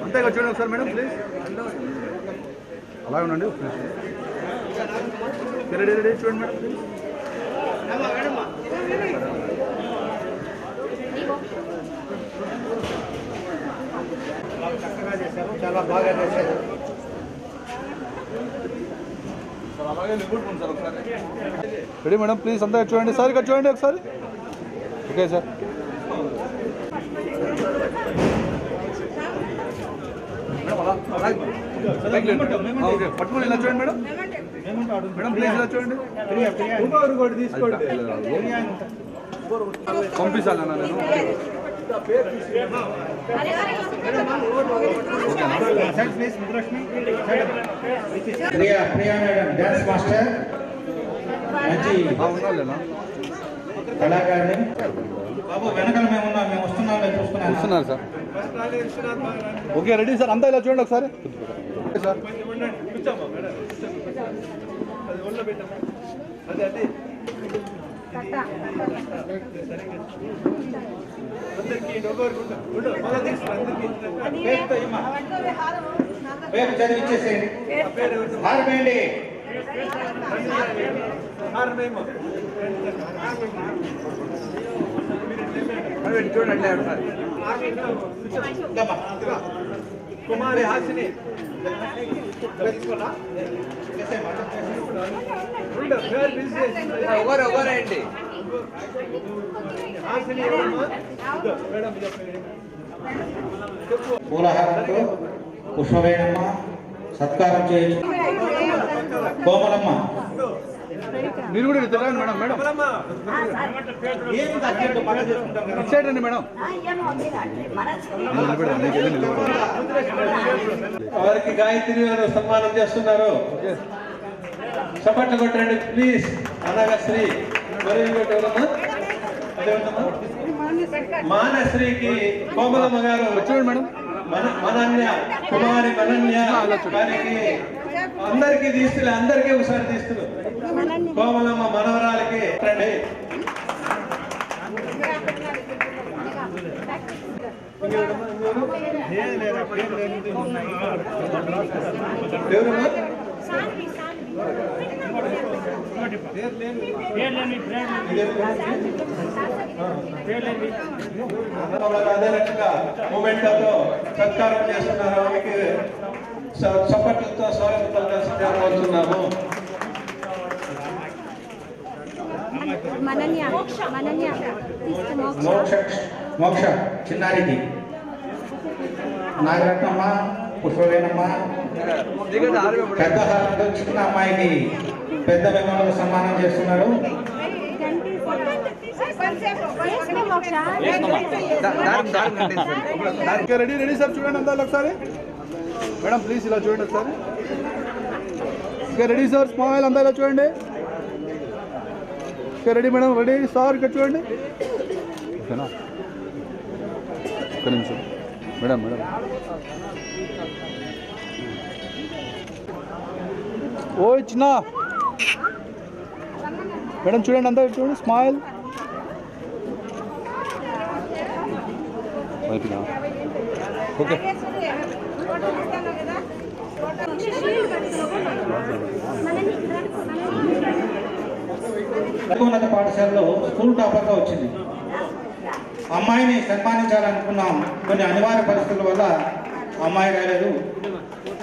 అంతేగా చూడండి ఒకసారి మేడం ప్లీజ్ అలాగే ఉండండి రెడీ రెడీ చూడండి మేడం ప్లీజ్ చక్కగా చేశారు, చాలా బాగా చేశారు. అలాగే నిలబడుకోండి సార్ ఒకసారి రెడీ మేడం ప్లీజ్ అంతా చూడండి సార్ ఇక్కడ చూడండి ఒకసారి ఓకే సార్ పట్టుకోండి ఇలా చూడండి మేడం మేడం ప్లీజ్ ఇలా చూడండి తీసుకోండి పంపించాలన్నా నేను ప్రియా మేడం డాన్స్ మాస్టర్ మంచి కళాకారిణి. బాబు వెనకాల మేము వస్తున్నాం వస్తున్నారు సార్ ఓకే రెడీ సార్ అంతా ఇలా చూడండి ఒకసారి సార్ పేరు చదివించేసేయండి. హారమేయండి. చూడండి కుమారి హాసిని ఒకరండి పూలహారంతో పుష్పవేణమ్మ సత్కారం చేయొచ్చు. కోమలమ్మ మీరు కూడా తిరగండి మేడం మేడం ఏం తగ్గట్టు పని చేసుకుంటాం కదా. ఇచ్చేయండి మేడం వారికి గాయత్రి గారు సన్మానం చేస్తున్నారు. చప్పట్లు కొట్టండి ప్లీజ్. అనగశ్రీ మరి ఇంకోటి ఎవరమ్మా అదేమిటమ్మా మానశ్రీకి కోమలమ్మ గారు చూడండి మేడం మనన్య కుమారి మనన్య గారికి అందరికీ తీస్తులే అందరికీ ఒకసారి తీస్తున్నారు. కోమలమ్మ మనవరాలకి రండి. ఎవరమ్మా అదే రకంగా మూమెంట్తో సత్కారం చేస్తున్నారు. వాళ్ళకి చప్పట్లతో స్వాగతంగా కోరుతున్నాము. మోక్ష చిన్నారికి నాగరత్నమ్మ, పుష్పవేనమ్మ, పెద్ద చిన్న అమ్మాయికి పెద్ద విమానంలో సన్మానం చేస్తున్నారు. రెడీ రెడీ సార్, చూడండి అంతా ఒకసారి. మేడం ప్లీజ్ ఇలా చూడండి ఒకసారి. ఓకే రెడీ సార్, స్మైల్ అంతా ఇలా చూడండి. Okay ready madam, ready sir ఇక్కడ చూడండి. ఓకేనా, ఒక్క నిమిషం మేడం. మేడం ఓ చిన్న మేడం చూడండి అంతా చూడండి, స్మైల్. ఓకే ఉన్నత పాఠశాలలో స్కూల్ టాపర్గా వచ్చింది. అమ్మాయిని సన్మానించాలనుకున్నాం, కొన్ని అనివార్య పరిస్థితుల వల్ల అమ్మాయి రాలేదు.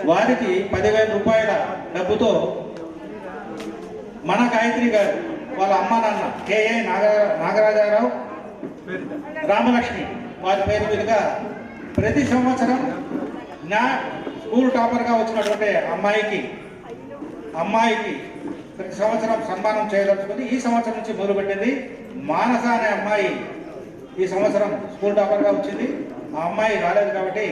వారికి 10,000 రూపాయల డబ్బుతో మన గాయత్రి గారు వాళ్ళ అమ్మా నాన్న కేఏ నాగరాజారావు, రామలక్ష్మి వారి పేరు మీదుగా ప్రతి సంవత్సరం నా స్కూల్ టాపర్గా వచ్చినటువంటి అమ్మాయికి ప్రతి సంవత్సరం సన్మానం చేయదలుచుకుంది. ఈ సంవత్సరం నుంచి మొదలుపెట్టింది. మానస అనే అమ్మాయి ఈ సంవత్సరం స్కూల్ టాపర్గా వచ్చింది. ఆ అమ్మాయి రాలేదు కాబట్టి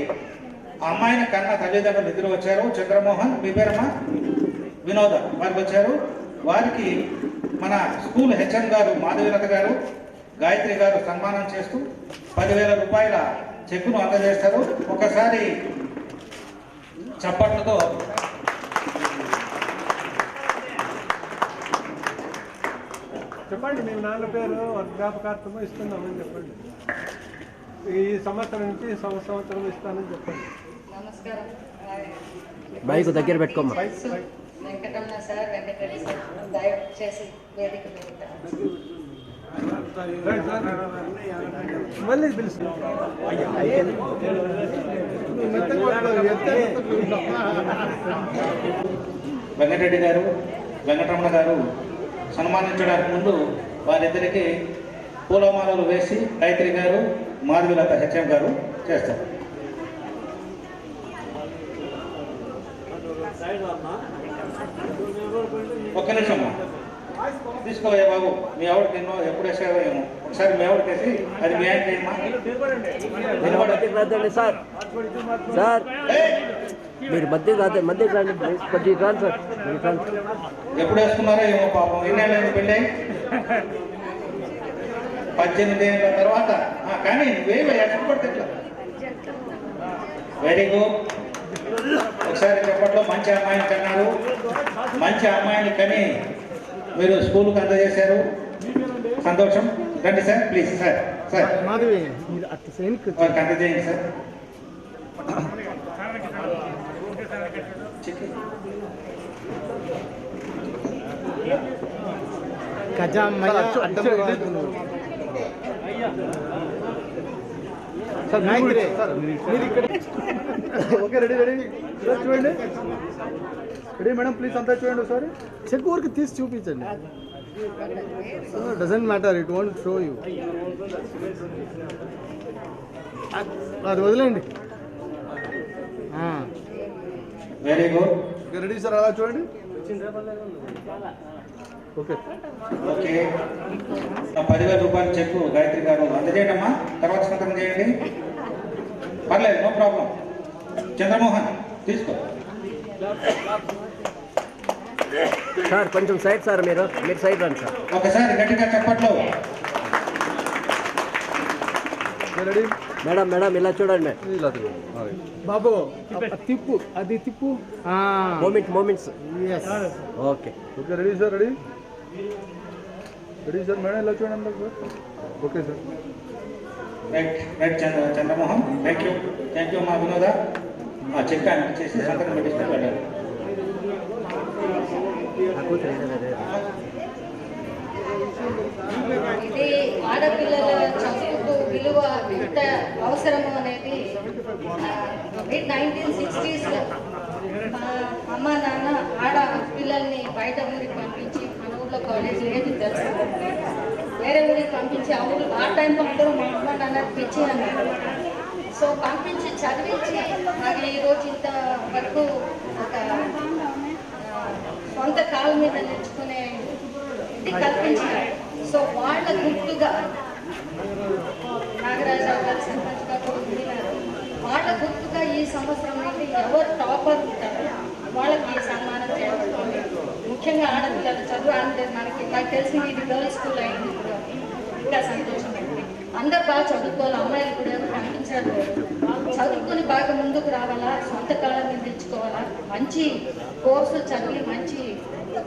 ఆ అమ్మాయిని కన్న తల్లిదండ్రులు ఇద్దరు వచ్చారు. చంద్రమోహన్, మీ పేరమ్మా, వినోద వారికి వచ్చారు. వారికి మన స్కూల్ హెచ్ఎం గారు మాధవీలత గారు, గాయత్రి గారు సన్మానం చేస్తూ 10,000 రూపాయల చెక్కును అందజేస్తారు. ఒకసారి చప్పట్లతో చెప్పండి, మేము నాన్న పేరు జ్ఞాపకార్థం ఇస్తున్నామని చెప్పండి. ఈ సంవత్సరం నుంచి సంవత్సరం ఇస్తానని చెప్పండి. నమస్కారం. బైక్ దగ్గర పెట్టుకోమ్మా. వెంకటరమణ సార్, వెంకటరెడ్డి సార్, దయచేసి వేదిక మళ్ళీ పిలుస్తాం. వెంకటరెడ్డి గారు, వెంకటరమణ గారు సన్మానించడానికి ముందు వారిద్దరికి పూలమాలలు వేసి గాయత్రి గారు, మాధవీలత హెచ్ఎం గారు చేస్తారు. ఒక్క నిమిషం తీసుకోవయ్యా బాబు. మీ ఆవిడకి ఎన్నో ఎప్పుడు వేసావో ఏమో, ఒకసారి మీ ఆవిడకి వేసి అది మీ ఆయన సార్ సార్ మీరు మధ్య రాండి సార్. ఎప్పుడు వేసుకున్నారో ఏమో పాపం. ఎన్నేళ్ళైంది పెళ్ళి? 18 ఏళ్ళ తర్వాత. కానీ నువ్వేమో ఎక్కడిపడితే వెరీ గుడ్. ఒకసారి చెప్పట్లో మంచి అమ్మాయిని కన్నారు. మంచి అమ్మాయిని కని మీరు స్కూల్కి అందజేశారు. సంతోషం. రండి సార్, ప్లీజ్ సార్. సార్ వారికి అందజేయండి సార్. ఓకే రెడీ రెడీ చూడండి. రెడీ మేడం ప్లీజ్ అంతా చూడండి ఒకసారి. చెక్ ఊరికి తీసి చూపించండి. Doesn't matter, it won't show you. అది వదిలేండి. Very good. రెడీ సార్, అలా చూడండి. Okay okay. 10,000 రూపాయల చెక్కు గాయత్రి గారు అందజేయండి అమ్మా. తర్వాత సంతకం చేయండి. పర్లేదు, నో ప్రాబ్లం. చంద్రమోహన్ తీసుకో సార్. కొంచెం సైడ్ సార్, మీరు సైడ్ రండి సార్. ఒకసారి గట్టిగా చెప్పట్లో. మేడం మేడం ఇలా చూడండి బాబు. తిప్పు, అది తిప్పు. Moments. Okay okay ready sir, ready ready sir. Madam ఇలా చూడండి. Okay sir. Right right Chandramohan. Thank you మా వినోద. చెక్ చేసి సంతకం పెట్టిస్తే వెళ్ళాలి. ఇది ఆడపిల్లల చదువుకు విలువ ఎంత అవసరము అనేది మిడ్ 1960s అమ్మ నాన్న ఆడ పిల్లల్ని బయట ఊరికి పంపించి మన ఊళ్ళో కాలేజ్ లేదు తెలుసు, వేరే ఊరికి పంపించి ఆ టైంలో అందరూ మా అమ్మ నాన్నకి పిచ్చి అన్నారు. సో పంపించి చదివించి మరి ఈరోజు ఇంత వరకు ఒక సొంత కాళ్ళ మీద నిలుచుకునే ఇది కల్పించారు. సో వాళ్ళ గుర్తుగా నాగరాజరావు గారు సర్పంచ్గా కోరుతున్నారు. వాళ్ళ గుర్తుగా ఈ సంవత్సరం నుండి ఎవరు టాపర్ ఉంటారో వాళ్ళకి సన్మానం చేయాలి. ముఖ్యంగా ఆడపిల్లలు చదువు అంటే నాకు తెలిసింది ఇది గర్ల్స్ స్కూల్ అయింది, ఇప్పుడు ఇంకా సంతోషం. అందరు బాగా చదువుకోవాలి, అమ్మాయిలు కూడా కనిపించారు. చదువుకొని బాగా ముందుకు రావాలా, సొంత కాలం మీద తెచ్చుకోవాలా, మంచి కోర్సు చదివి మంచి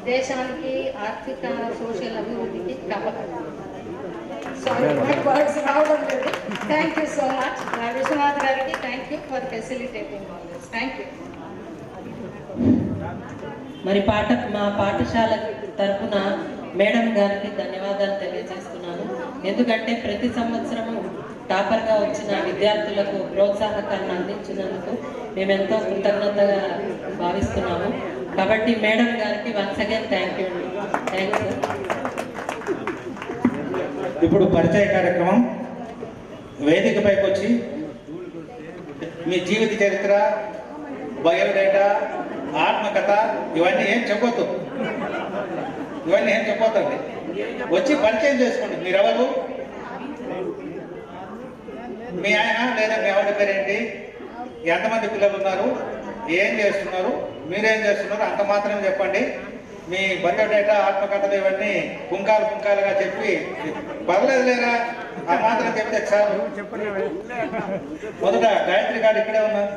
దేశానికి ఆర్థిక సోషల్ అభివృద్ధికి కావాలి. సో వర్డ్స్ రావడం లేదు. Thank you so much Vishwanath గారికి. Thank you for facilitating all this. Thank you. మరి మా పాఠశాల తరఫున మేడం గారికి ధన్యవాదాలు తెలియజేస్తున్నాను. ఎందుకంటే ప్రతి సంవత్సరము టాపర్గా వచ్చిన విద్యార్థులకు ప్రోత్సాహకాన్ని అందించినందుకు మేమెంతో కృతజ్ఞతగా భావిస్తున్నాము. కాబట్టి మేడం గారికి once again thank you. Thanks. ఇప్పుడు పరిచయ కార్యక్రమం. వేదికపైకి వచ్చి మీ జీవిత చరిత్ర, బయోడేటా, ఆత్మకథ ఇవన్నీ ఏం చెప్పొద్దు, అండి. వచ్చి పరిచయం చేసుకోండి. మీరెవరు, మీ ఆయన లేదా మీ ఆవిడ పేరేంటి, ఎంతమంది పిల్లలు ఉన్నారు, ఏం చేస్తున్నారు, మీరేం చేస్తున్నారు అంత మాత్రమే చెప్పండి. మీ బయోడేటా, ఆత్మకథలు ఇవన్నీ పుంకాలుగా చెప్పి పర్లేదు లేదా ఆ మాత్రం చెప్తే చాలు. మొదట గాయత్రి గారు ఇక్కడే ఉన్నారు.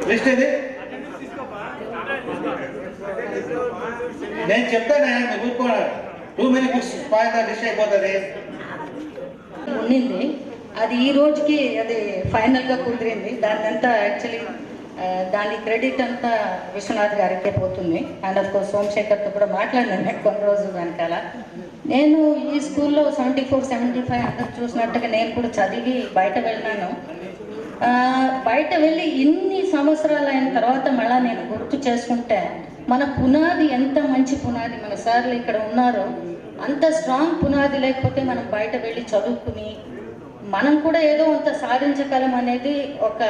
లిస్ట్ ఇది నేను చెప్తాను, మీరు చూసుకోవాలి. 2 minutes లిస్ట్ అయిపోతుంది. ఉండింది అది ఈ రోజుకి అది ఫైనల్గా కుదిరింది. దాన్ని అంతా యాక్చువల్లీ దాని క్రెడిట్ అంతా విశ్వనాథ్ గారికే పోతుంది. అండ్ ఆఫ్ కోర్స్ సోమశేఖర్తో కూడా మాట్లాడినాను కొన్ని రోజులు వెనకాల. నేను ఈ స్కూల్లో 74, 75 అందరు చూసినట్టుగా నేను కూడా చదివి బయట వెళ్ళినాను. బయట వెళ్ళి ఇన్ని సంవత్సరాలు అయిన తర్వాత మళ్ళీ నేను గుర్తు చేసుకుంటే మన పునాది ఎంత మంచి పునాది, మన సార్లు ఇక్కడ ఉన్నారు, అంత స్ట్రాంగ్ పునాది లేకపోతే మనం బయట వెళ్ళి చదువుకుని మనం కూడా ఏదో అంత సాధించగలం అనేది ఒక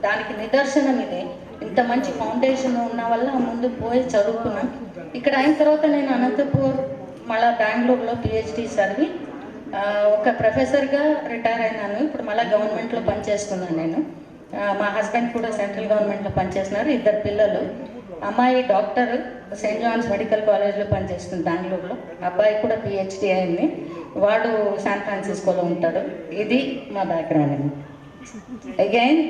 దానికి నిదర్శనం ఇది. ఇంత మంచి ఫౌండేషన్ ఉన్న వల్ల ముందు పోయి చదువుకున్నాం. ఇక్కడ అయిన తర్వాత నేను అనంతపూర్ మళ్ళీ బెంగళూరులో PhD చదివి ఒక ప్రొఫెసర్గా రిటైర్ అయినాను. ఇప్పుడు మళ్ళీ గవర్నమెంట్లో పనిచేస్తున్నాను నేను. మా హస్బెండ్ కూడా సెంట్రల్ గవర్నమెంట్లో పనిచేస్తున్నారు. 2 పిల్లలు. అమ్మాయి డాక్టర్ సెయింట్ జాన్స్ మెడికల్ కాలేజ్లో పనిచేస్తుంది బెంగళూరులో. అబ్బాయి కూడా PhD అయింది, వాడు శాన్ ఫ్రాన్సిస్కోలో ఉంటాడు. ఇది మా బ్యాక్గ్రౌండ్ అండి. అగైన్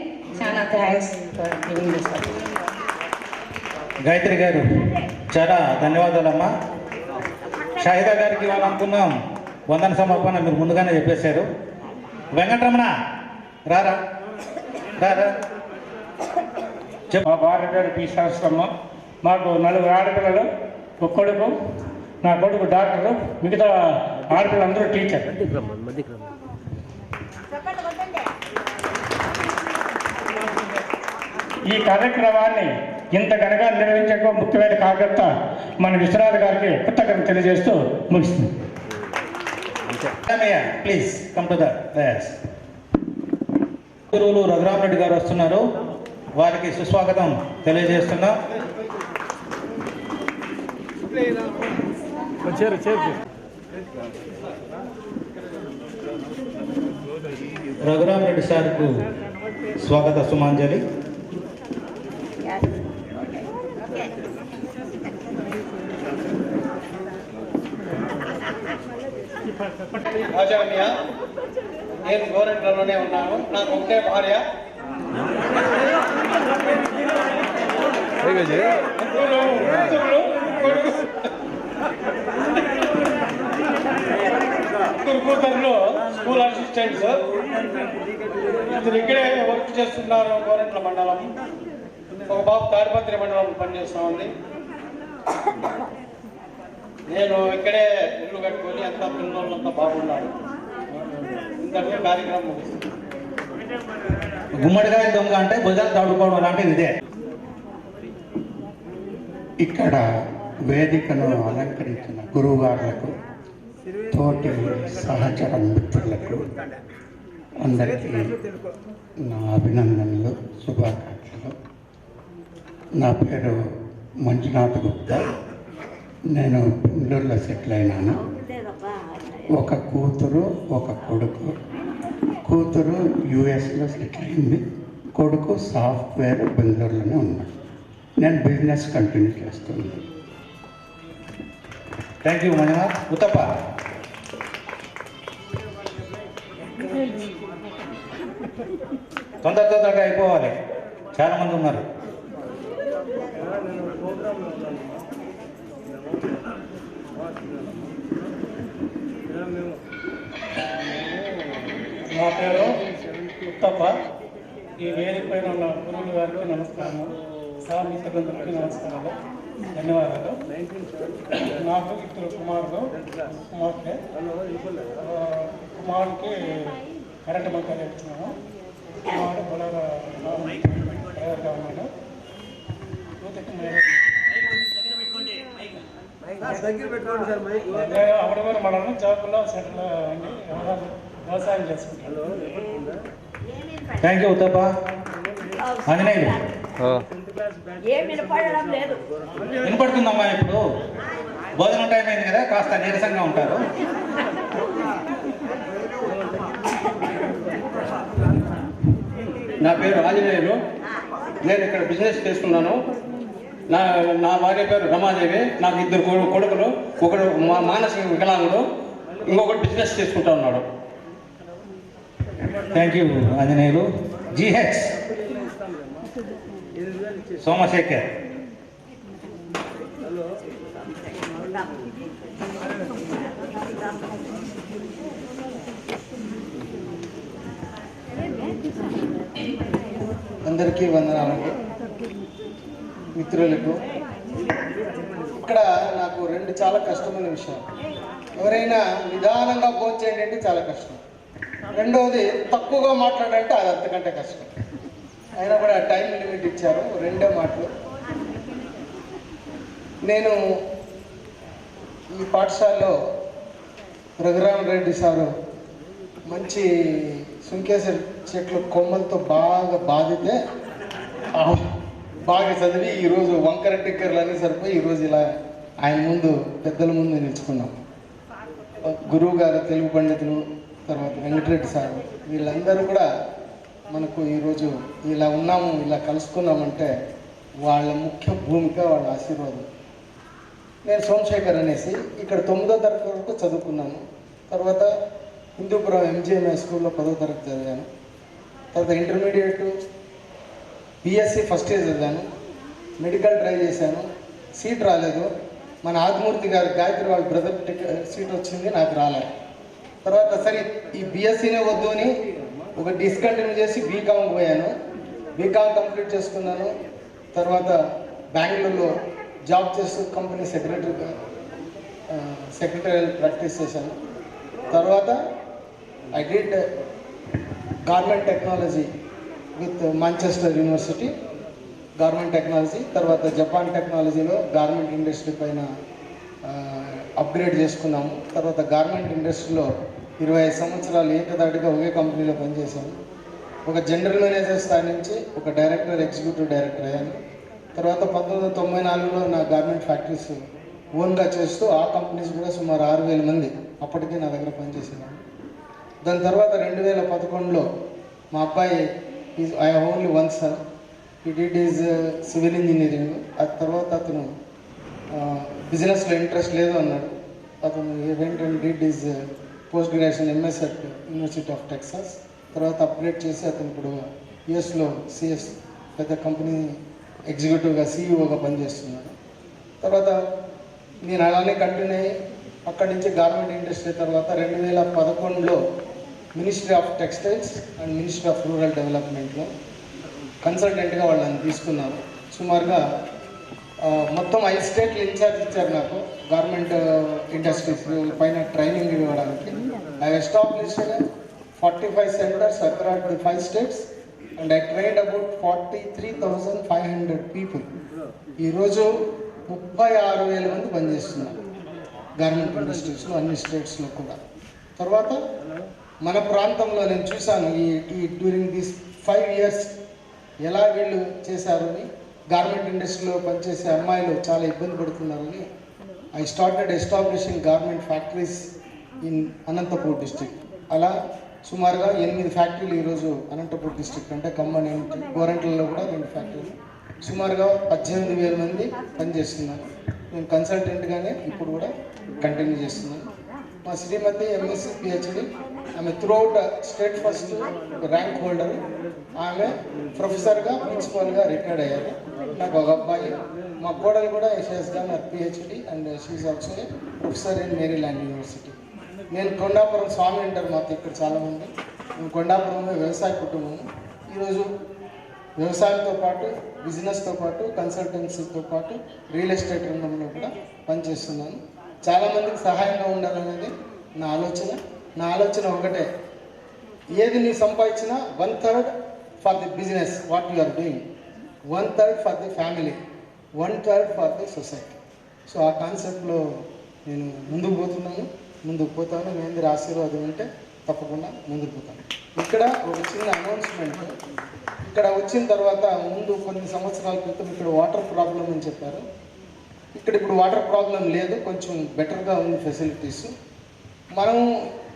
చాలా thanks for giving this. Gayatri గారు చాలా ధన్యవాదాలమ్మా. షాహిదా గారికి ఇవాళ అనుకున్నాం వందన సమర్పణ, మీరు ముందుగానే చెప్పేశారు. వెంకటరమణ రారా. మా భార్య పేరు పి శాస్త్రమ్మ. మాకు 4 ఆడపిల్లలు, ఒక కొడుకు. నా కొడుకు డాక్టరు, మిగతా ఆడపిల్లలందరూ టీచర్. ఈ కార్యక్రమాన్ని ఇంత ఘనంగా నిర్వహించే ముఖ్యమైన కార్యకర్త మన విశ్వనాథ్ గారికి కృతజ్ఞతలు తెలియజేస్తూ ముగిస్తుంది. Please come to the dais. గురువులు రఘురామరెడ్డి గారు వస్తున్నారు, వారికి సుస్వాగతం తెలియజేస్తున్నాం. రఘురామరెడ్డి సార్కు స్వాగత సుమాంజలి. రాజామియా, నేను గోరెంట్లలోనే ఉన్నాను. నాకు ఒకే భార్య. కూతురులో స్కూల్ అసిస్టెంట్స్ ఇద్దరు ఇక్కడే వర్క్ చేస్తున్నారు. గోరంట్ల మండలం, ఒక బాబు తాడిపత్రి మండలం పనిచేస్తూ ఉంది. నేను ఇక్కడే ఇల్లు కట్టుకొని అంతా పిల్లలంతా బాగున్నారు. ఇంతకే కార్యక్రమం ముగిస్తుంది. గుమ్మడికాయ దొంగ అంటే భుజాలు తడుకోవడం లాంటిది ఇదే. ఇక్కడ వేదికను అలంకరించిన గురువుగారులకు, తోటి సహచర మిత్రులకు అందరికీ నా అభినందనలు, శుభాకాంక్షలు. నా పేరు మంజునాథ్ గుప్తా. నేను బెంగళూరులో సెటిల్ అయినాను. ఒక కూతురు, ఒక కొడుకు. కూతురు యుఎస్లో సెటిల్ అయింది, కొడుకు సాఫ్ట్వేర్ బెంగళూరులోనే ఉన్నాడు. నేను బిజినెస్ కంటిన్యూ చేస్తున్నాను. Thank you Manjunath. ఉత్తప్ప. తొందరగా అయిపోవాలి, చాలా మంది ఉన్నారు. నా పేరు ఉత్తప్ప. ఈ వేదిక పైన ఉన్న గురువుల గారికి నమస్కారము, సహమిత్రులందరికీ నమస్కారాలు, ధన్యవాదాలు. నాకు ఇద్దరు కుమారుడు, కుమార్తె. కుమారుడికి కరెంటు బంకాలు ఇచ్చినాము. కుమారుడు బొలగా ఉన్నాడు. అవడవారు మండలం జాబుల్లో సెటిల్ అయ్యి వ్యవసాయం చేసుకుంటాను. Thank you Uthappa. ఆంజనేయులు వినపడుతుందమ్మా. ఇప్పుడు భోజనం టైం అయింది కదా, కాస్త నీరసంగా ఉంటారు. నా పేరు ఆంజనేయులు. నేను ఇక్కడ బిజినెస్ చేస్తున్నాను. నా భార్య పేరు రమాదేవి. నాకు ఇద్దరు కొడుకులు, ఒకడు మానసిక వికలాంగుడు, ఇంకొకటి బిజినెస్ చేసుకుంటా ఉన్నాడు. Thank you Anjaneyulu. G H Somashekhar. అందరికీ వందనాలండి. మిత్రులకు ఇక్కడ నాకు రెండు చాలా కష్టమైన విషయం. ఎవరైనా నిదానంగా భోంచేయండి అంటే చాలా కష్టం. రెండవది తక్కువగా మాట్లాడంటే అది అంతకంటే కష్టం. అయినా కూడా టైం లిమిట్ ఇచ్చారు, రెండే మాటలు. నేను ఈ పాఠశాలలో రఘురామరెడ్డి సారు మంచి సుంకేశ్వర చెట్లు కొమ్మలతో బాగా బాధితే బాగా చదివి ఈరోజు వంకర టిక్కర్లు అన్నీ సరిపోయి ఈరోజు ఇలా ఆయన ముందు పెద్దల ముందు నిలుచుకున్నాం. గురువు గారు, తెలుగు పండితులు, తర్వాత వెంకటరెడ్డి సారు, వీళ్ళందరూ కూడా మనకు ఈరోజు ఇలా ఉన్నాము, ఇలా కలుసుకున్నామంటే వాళ్ళ ముఖ్య భూమిక, వాళ్ళ ఆశీర్వాదం. నేను సోమశేఖర్ అనేసి ఇక్కడ 9వ తరగతి వరకు చదువుకున్నాను. తర్వాత హిందూపురం ఎంజిఎంఐ స్కూల్లో 10వ తరగతి చదివాను. తర్వాత ఇంటర్మీడియట్ బిఎస్సి ఫస్ట్ ఇయర్ చదివాను. మెడికల్ ట్రై చేశాను, సీట్ రాలేదు. మన ఆదిమూర్తి గారి గాయత్రి వాళ్ళ బ్రదర్ సీట్ వచ్చింది, నాకు రాలేదు. తర్వాత సరే ఈ బిఎస్సీనే వద్దు అని ఒక డిస్కంటిన్యూ చేసి బీకామ్ పోయాను. బీకామ్ కంప్లీట్ చేసుకున్నాను. తర్వాత బెంగళూరులో జాబ్ చేస్తూ కంపెనీ సెక్రటరీ ప్రాక్టీస్ చేశాను. తర్వాత I did garment technology with Manchester university, garment technology. తర్వాత జపాన్ టెక్నాలజీలో గార్మెంట్ ఇండస్ట్రీ పైన అప్గ్రేడ్ చేసుకున్నాము. తర్వాత గార్మెంట్ ఇండస్ట్రీలో 25 సంవత్సరాలు ఏకదాటిగా ఒకే కంపెనీలో పనిచేశాను. ఒక జనరల్ మేనేజర్ స్థాయి నుంచి ఒక డైరెక్టర్, ఎగ్జిక్యూటివ్ డైరెక్టర్ అయ్యాను. తర్వాత 1994లో నా గార్మెంట్ ఫ్యాక్టరీస్ ఓన్గా చేస్తూ ఆ కంపెనీస్ కూడా సుమారు 6000 మంది అప్పటికే నా దగ్గర పనిచేసేవాళ్ళు. దాని తర్వాత 2011లో మా అబ్బాయి I have only one son, he did is civil engineering. ఆ తర్వాత అతను బిజినెస్లో ఇంట్రెస్ట్ లేదు అన్నాడు. అతను went and did is post graduation MS at University of Texas. తర్వాత అప్గ్రేడ్ చేసి అతను ఇప్పుడు యుఎస్లో సిఎస్ పెద్ద కంపెనీ ఎగ్జిక్యూటివ్గా, సిఇఓగా పనిచేస్తున్నాడు. తర్వాత నేను అలానే కంటిన్యూ అయ్యి అక్కడి నుంచి గార్మెంట్ ఇండస్ట్రీ. తర్వాత 2011లో ministry of textiles and ministry of rural డెవలప్మెంట్లో కన్సల్టెంట్గా వాళ్ళని తీసుకున్నారు. సుమారుగా మొత్తం 5 స్టేట్లు ఇన్ఛార్జ్ ఇచ్చారు నాకు గవర్నమెంట్ ఇండస్ట్రీస్ పైన ట్రైనింగ్ ఇవ్వడానికి. I established 45 centers across the 5 states and I trained about 43,500 people. ఈరోజు 36,000 మంది పనిచేస్తున్నారు గవర్నమెంట్ ఇండస్ట్రీస్లో అన్ని స్టేట్స్లో కూడా. తర్వాత మన ప్రాంతంలో నేను చూశాను ఈ డ్యూరింగ్ దీస్ 5 years ఎలా వీళ్ళు చేశారని. గార్మెంట్ ఇండస్ట్రీలో పనిచేసే అమ్మాయిలు చాలా ఇబ్బంది పడుతున్నారని I started establishing garment factories in Anantapur district. అలా సుమారుగా 8 ఫ్యాక్టరీలు ఈరోజు అనంతపూర్ డిస్ట్రిక్ట్ అంటే ఖమ్మం, గోరంట్లలో కూడా 2 ఫ్యాక్టరీలు, సుమారుగా 18,000 మంది పనిచేస్తున్నారు. నేను కన్సల్టెంట్గానే ఇప్పుడు కూడా కంటిన్యూ చేస్తున్నాను. మా శ్రీమతి MSc PhD, ఆమె throughout state first rank holder. ఆమె ప్రొఫెసర్గా ప్రిన్సిపల్గా రిటైర్డ్ అయ్యారు. నాకు ఒక అబ్బాయి, మా కోడలు కూడా she's done her PhD and she's also a professor in Maryland University. నేను కొండాపురం స్వామి అంటారు మాకు ఇక్కడ చాలామంది. మేము కొండాపురంలో వ్యవసాయ కుటుంబం. ఈరోజు వ్యవసాయంతో పాటు బిజినెస్తో పాటు కన్సల్టెన్సీతో పాటు రియల్ ఎస్టేట్ రంగంలో కూడా పనిచేస్తున్నాను. చాలామందికి సహాయంగా ఉండాలనేది నా ఆలోచన ఒకటే, ఏది నీ సంపాదించినా 1/3 for the business what you are doing, 1/3 for the family, 1/3 for the society. So ఆ కాన్సెప్ట్లో నేను ముందుకు పోతాను. మీ అందరి ఆశీర్వాదం ఉంటే తప్పకుండా ముందుకు పోతాను. ఇక్కడ ఒక చిన్న అనౌన్స్మెంట్, ఇక్కడ వచ్చిన తర్వాత ముందు కొన్ని సంవత్సరాల క్రితం ఇక్కడ వాటర్ ప్రాబ్లం అని చెప్పారు. ఇక్కడ ఇప్పుడు వాటర్ ప్రాబ్లం లేదు, కొంచెం బెటర్గా ఉంది ఫెసిలిటీస్.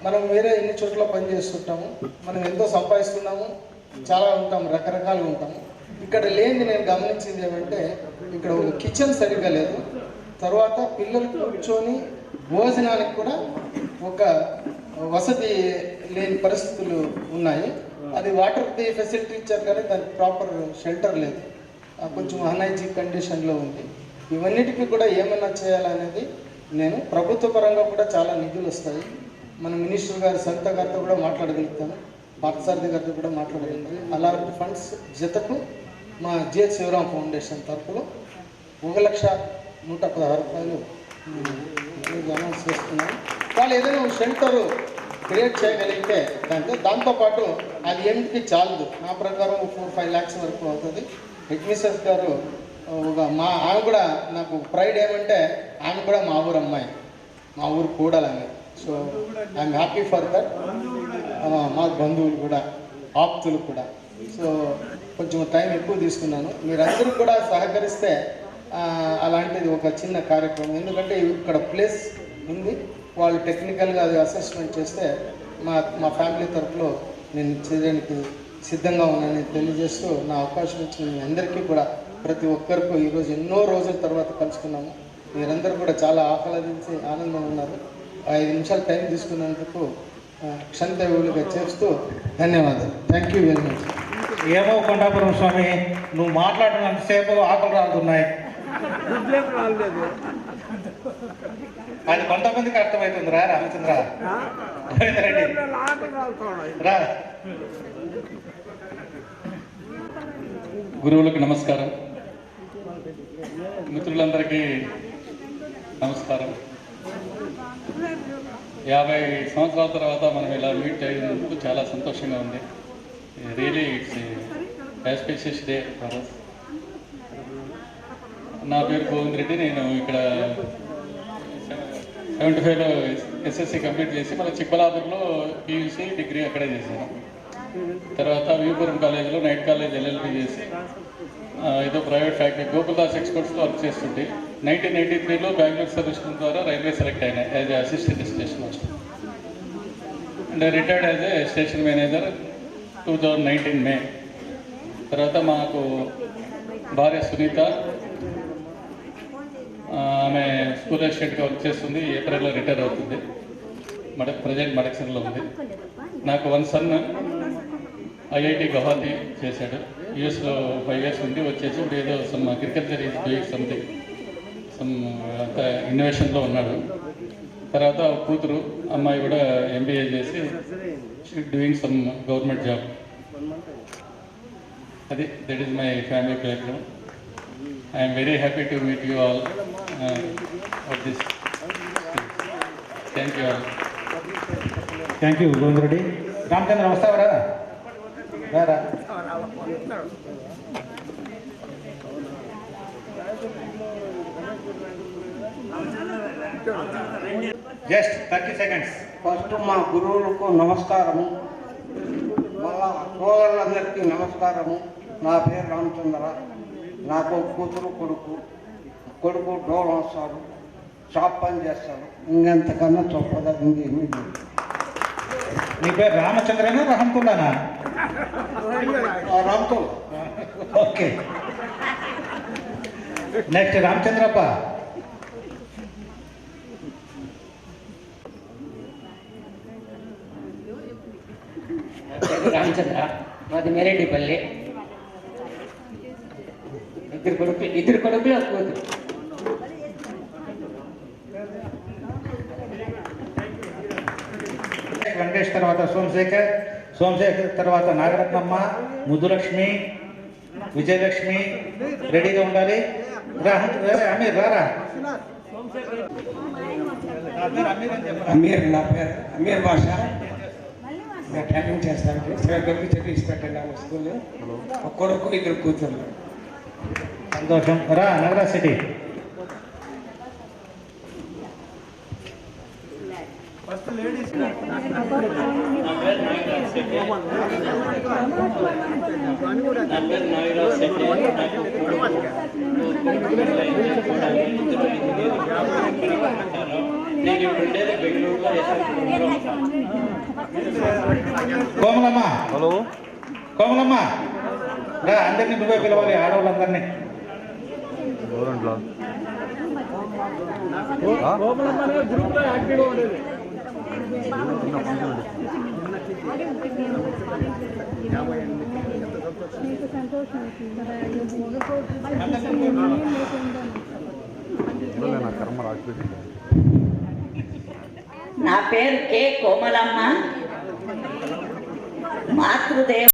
మనం వేరే ఎన్ని చోట్ల పనిచేస్తుంటాము, మనం ఎంతో సంపాదిస్తున్నాము, చాలా ఉంటాము, రకరకాలుగా ఉంటాము. ఇక్కడ లేనిది నేను గమనించింది ఏమంటే ఇక్కడ ఒక కిచెన్ సరిగ్గా లేదు. తర్వాత పిల్లలు కూర్చొని భోజనానికి కూడా ఒక వసతి లేని పరిస్థితులు ఉన్నాయి. అది వాటర్ది ఫెసిలిటీ ఇచ్చారు కానీ దానికి ప్రాపర్ షెల్టర్ లేదు, కొంచెం అన్హైజీనిక్ కండిషన్లో ఉంది. ఇవన్నిటికీ కూడా ఏమన్నా చేయాలనేది నేను ప్రభుత్వ పరంగా కూడా చాలా నిధులు వస్తాయి. మన మినిస్టర్ గారి సొంత గారితో కూడా మాట్లాడగలుగుతాను, పార్థసారథి గారితో కూడా మాట్లాడగలుగుతాను. అలాంటి ఫండ్స్ జతకు మా GH శివరాం ఫౌండేషన్ తరఫులో 1,116,000 అనౌన్స్ చేస్తున్నాను. వాళ్ళు ఏదైనా షెల్టర్ క్రియేట్ చేయగలిగితే దాంతోపాటు అది ఏమిటికి చాలదు. నా ప్రకారం 4-5 lakhs వరకు అవుతుంది. హెడ్మిస్ట్రెస్ గారు ఆమె కూడా నాకు ప్రైడ్ ఏమంటే ఆమె కూడా మా ఊరు అమ్మాయి, మా ఊరు కూడాలని. So I'm happy for that. మా బంధువులు కూడా, ఆప్తులు కూడా. సో కొంచెం టైం ఎక్కువ తీసుకున్నాను. మీరందరూ కూడా సహకరిస్తే అలాంటిది ఒక చిన్న కార్యక్రమం. ఎందుకంటే ఇక్కడ ప్లేస్ ఉంది, వాళ్ళు టెక్నికల్గా అది అసెస్మెంట్ చేస్తే మా ఫ్యామిలీ తరఫులో నేను చేయడానికి సిద్ధంగా ఉన్నానని తెలియజేస్తూ నా అవకాశం ఇచ్చిన మీ అందరికీ కూడా, ప్రతి ఒక్కరికి ఈరోజు ఎన్నో రోజుల తర్వాత కలుసుకున్నాము. మీరందరూ కూడా చాలా ఆహ్లాదించి ఆనందం ఉన్నారు. 5 నిమిషాలు టైం తీసుకున్నందుకు క్షణదేవులుగా చేస్తూ ధన్యవాదాలు. Thank you very much. ఏమో కొండాపురం స్వామి, నువ్వు మాట్లాడినంతసేపు ఆకలి రాలుతున్నాయి. అది కొంతమందికి అర్థమవుతుంది. రా రామచంద్ర రా. గురువులకు నమస్కారం, మిత్రులందరికీ నమస్కారం. 50 సంవత్సరాల తర్వాత మనం ఇలా మీట్ అయినందుకు చాలా సంతోషంగా ఉంది. Really it's auspicious day for us. నా పేరు గోవింద్ రెడ్డి. నేను ఇక్కడ 75లో SSC కంప్లీట్ చేసి మళ్ళీ చిక్కబల్లాపూర్లో PUC డిగ్రీ అక్కడే చేశాను. తర్వాత విపురం కాలేజీలో నైట్ కాలేజ్ LLB చేసి ఏదో ప్రైవేట్ ఫ్యాక్టరీ గోకుల్దాస్ ఎక్స్పోర్ట్స్లో వర్క్ చేస్తుంటే 1983లో బెంగళూరు సర్వీస్ ద్వారా రైల్వే సెలెక్ట్ అయినా as a assistant station master. And retired as a station manager 2019 మే. తర్వాత మాకు భార్య సునీత, ఆమె స్కూల్ అసిస్టెంట్గా వర్క్ చేస్తుంది. ఏప్రిల్లో రిటైర్ అవుతుంది. ప్రజెంట్ మడక్సన్లో ఉంది. నాకు 1 son IIT గౌహతి చేశాడు. యూఎస్లో 5 years ఉండి వచ్చేసి ఇప్పుడు ఏదో some agriculture is doing something అంత ఇన్నోవేషన్లో ఉన్నాడు. తర్వాత కూతురు అమ్మాయి కూడా MBA చేసి doing some government job. That is my family background. I am very happy to meet you all of this. Thank you all. Thank you Govinda Reddy. Ramachandra వస్తావరా? రారా. Just 30 seconds. ఫస్ట్ మా గురువులకు నమస్కారము, మళ్ళా సోదరులందరికీ నమస్కారము. నా పేరు రామచంద్ర. నాకు కూతురు కొడుకు డోల్ వస్తాడు, షాప్ పని చేస్తాడు. ఇంకెంతకన్నా చెప్పదగింది ఏమీ లేదు. నీ పేరు రామచంద్రనా రహంకుల్లానా? రామ్కుల్. ఓకే. నెక్స్ట్ రామచంద్రప్ప. రామచంద్ర, మాది మేరెడ్డిపల్లి. ఇద్దరు కొడుకులు ఒక కూతురు. వెంకటేష్ తర్వాత సోమశేఖర్ తర్వాత నాగరత్నమ్మ, ముద్దులక్ష్మి, విజయలక్ష్మి. రెడీగా ఉండాలి. అమీర్ రారా. అమీర్, నా పేరు అమీర్ భాష. నేను ట్రైనింగ్ చేస్తాను. కొడుకు చదివించి పెట్టండి స్కూల్లో. ఒక కొడుకు ఇద్దరు కూతురు. సంతోషం. రా నగరా city. First ladies. Komalamma. Hello Komalamma, రా. అందరినీ నువ్వే పిలవాలి, ఆడవాళ్ళందరినీ. నా పేరు కే కోమలమ్మ. మాతృదేవ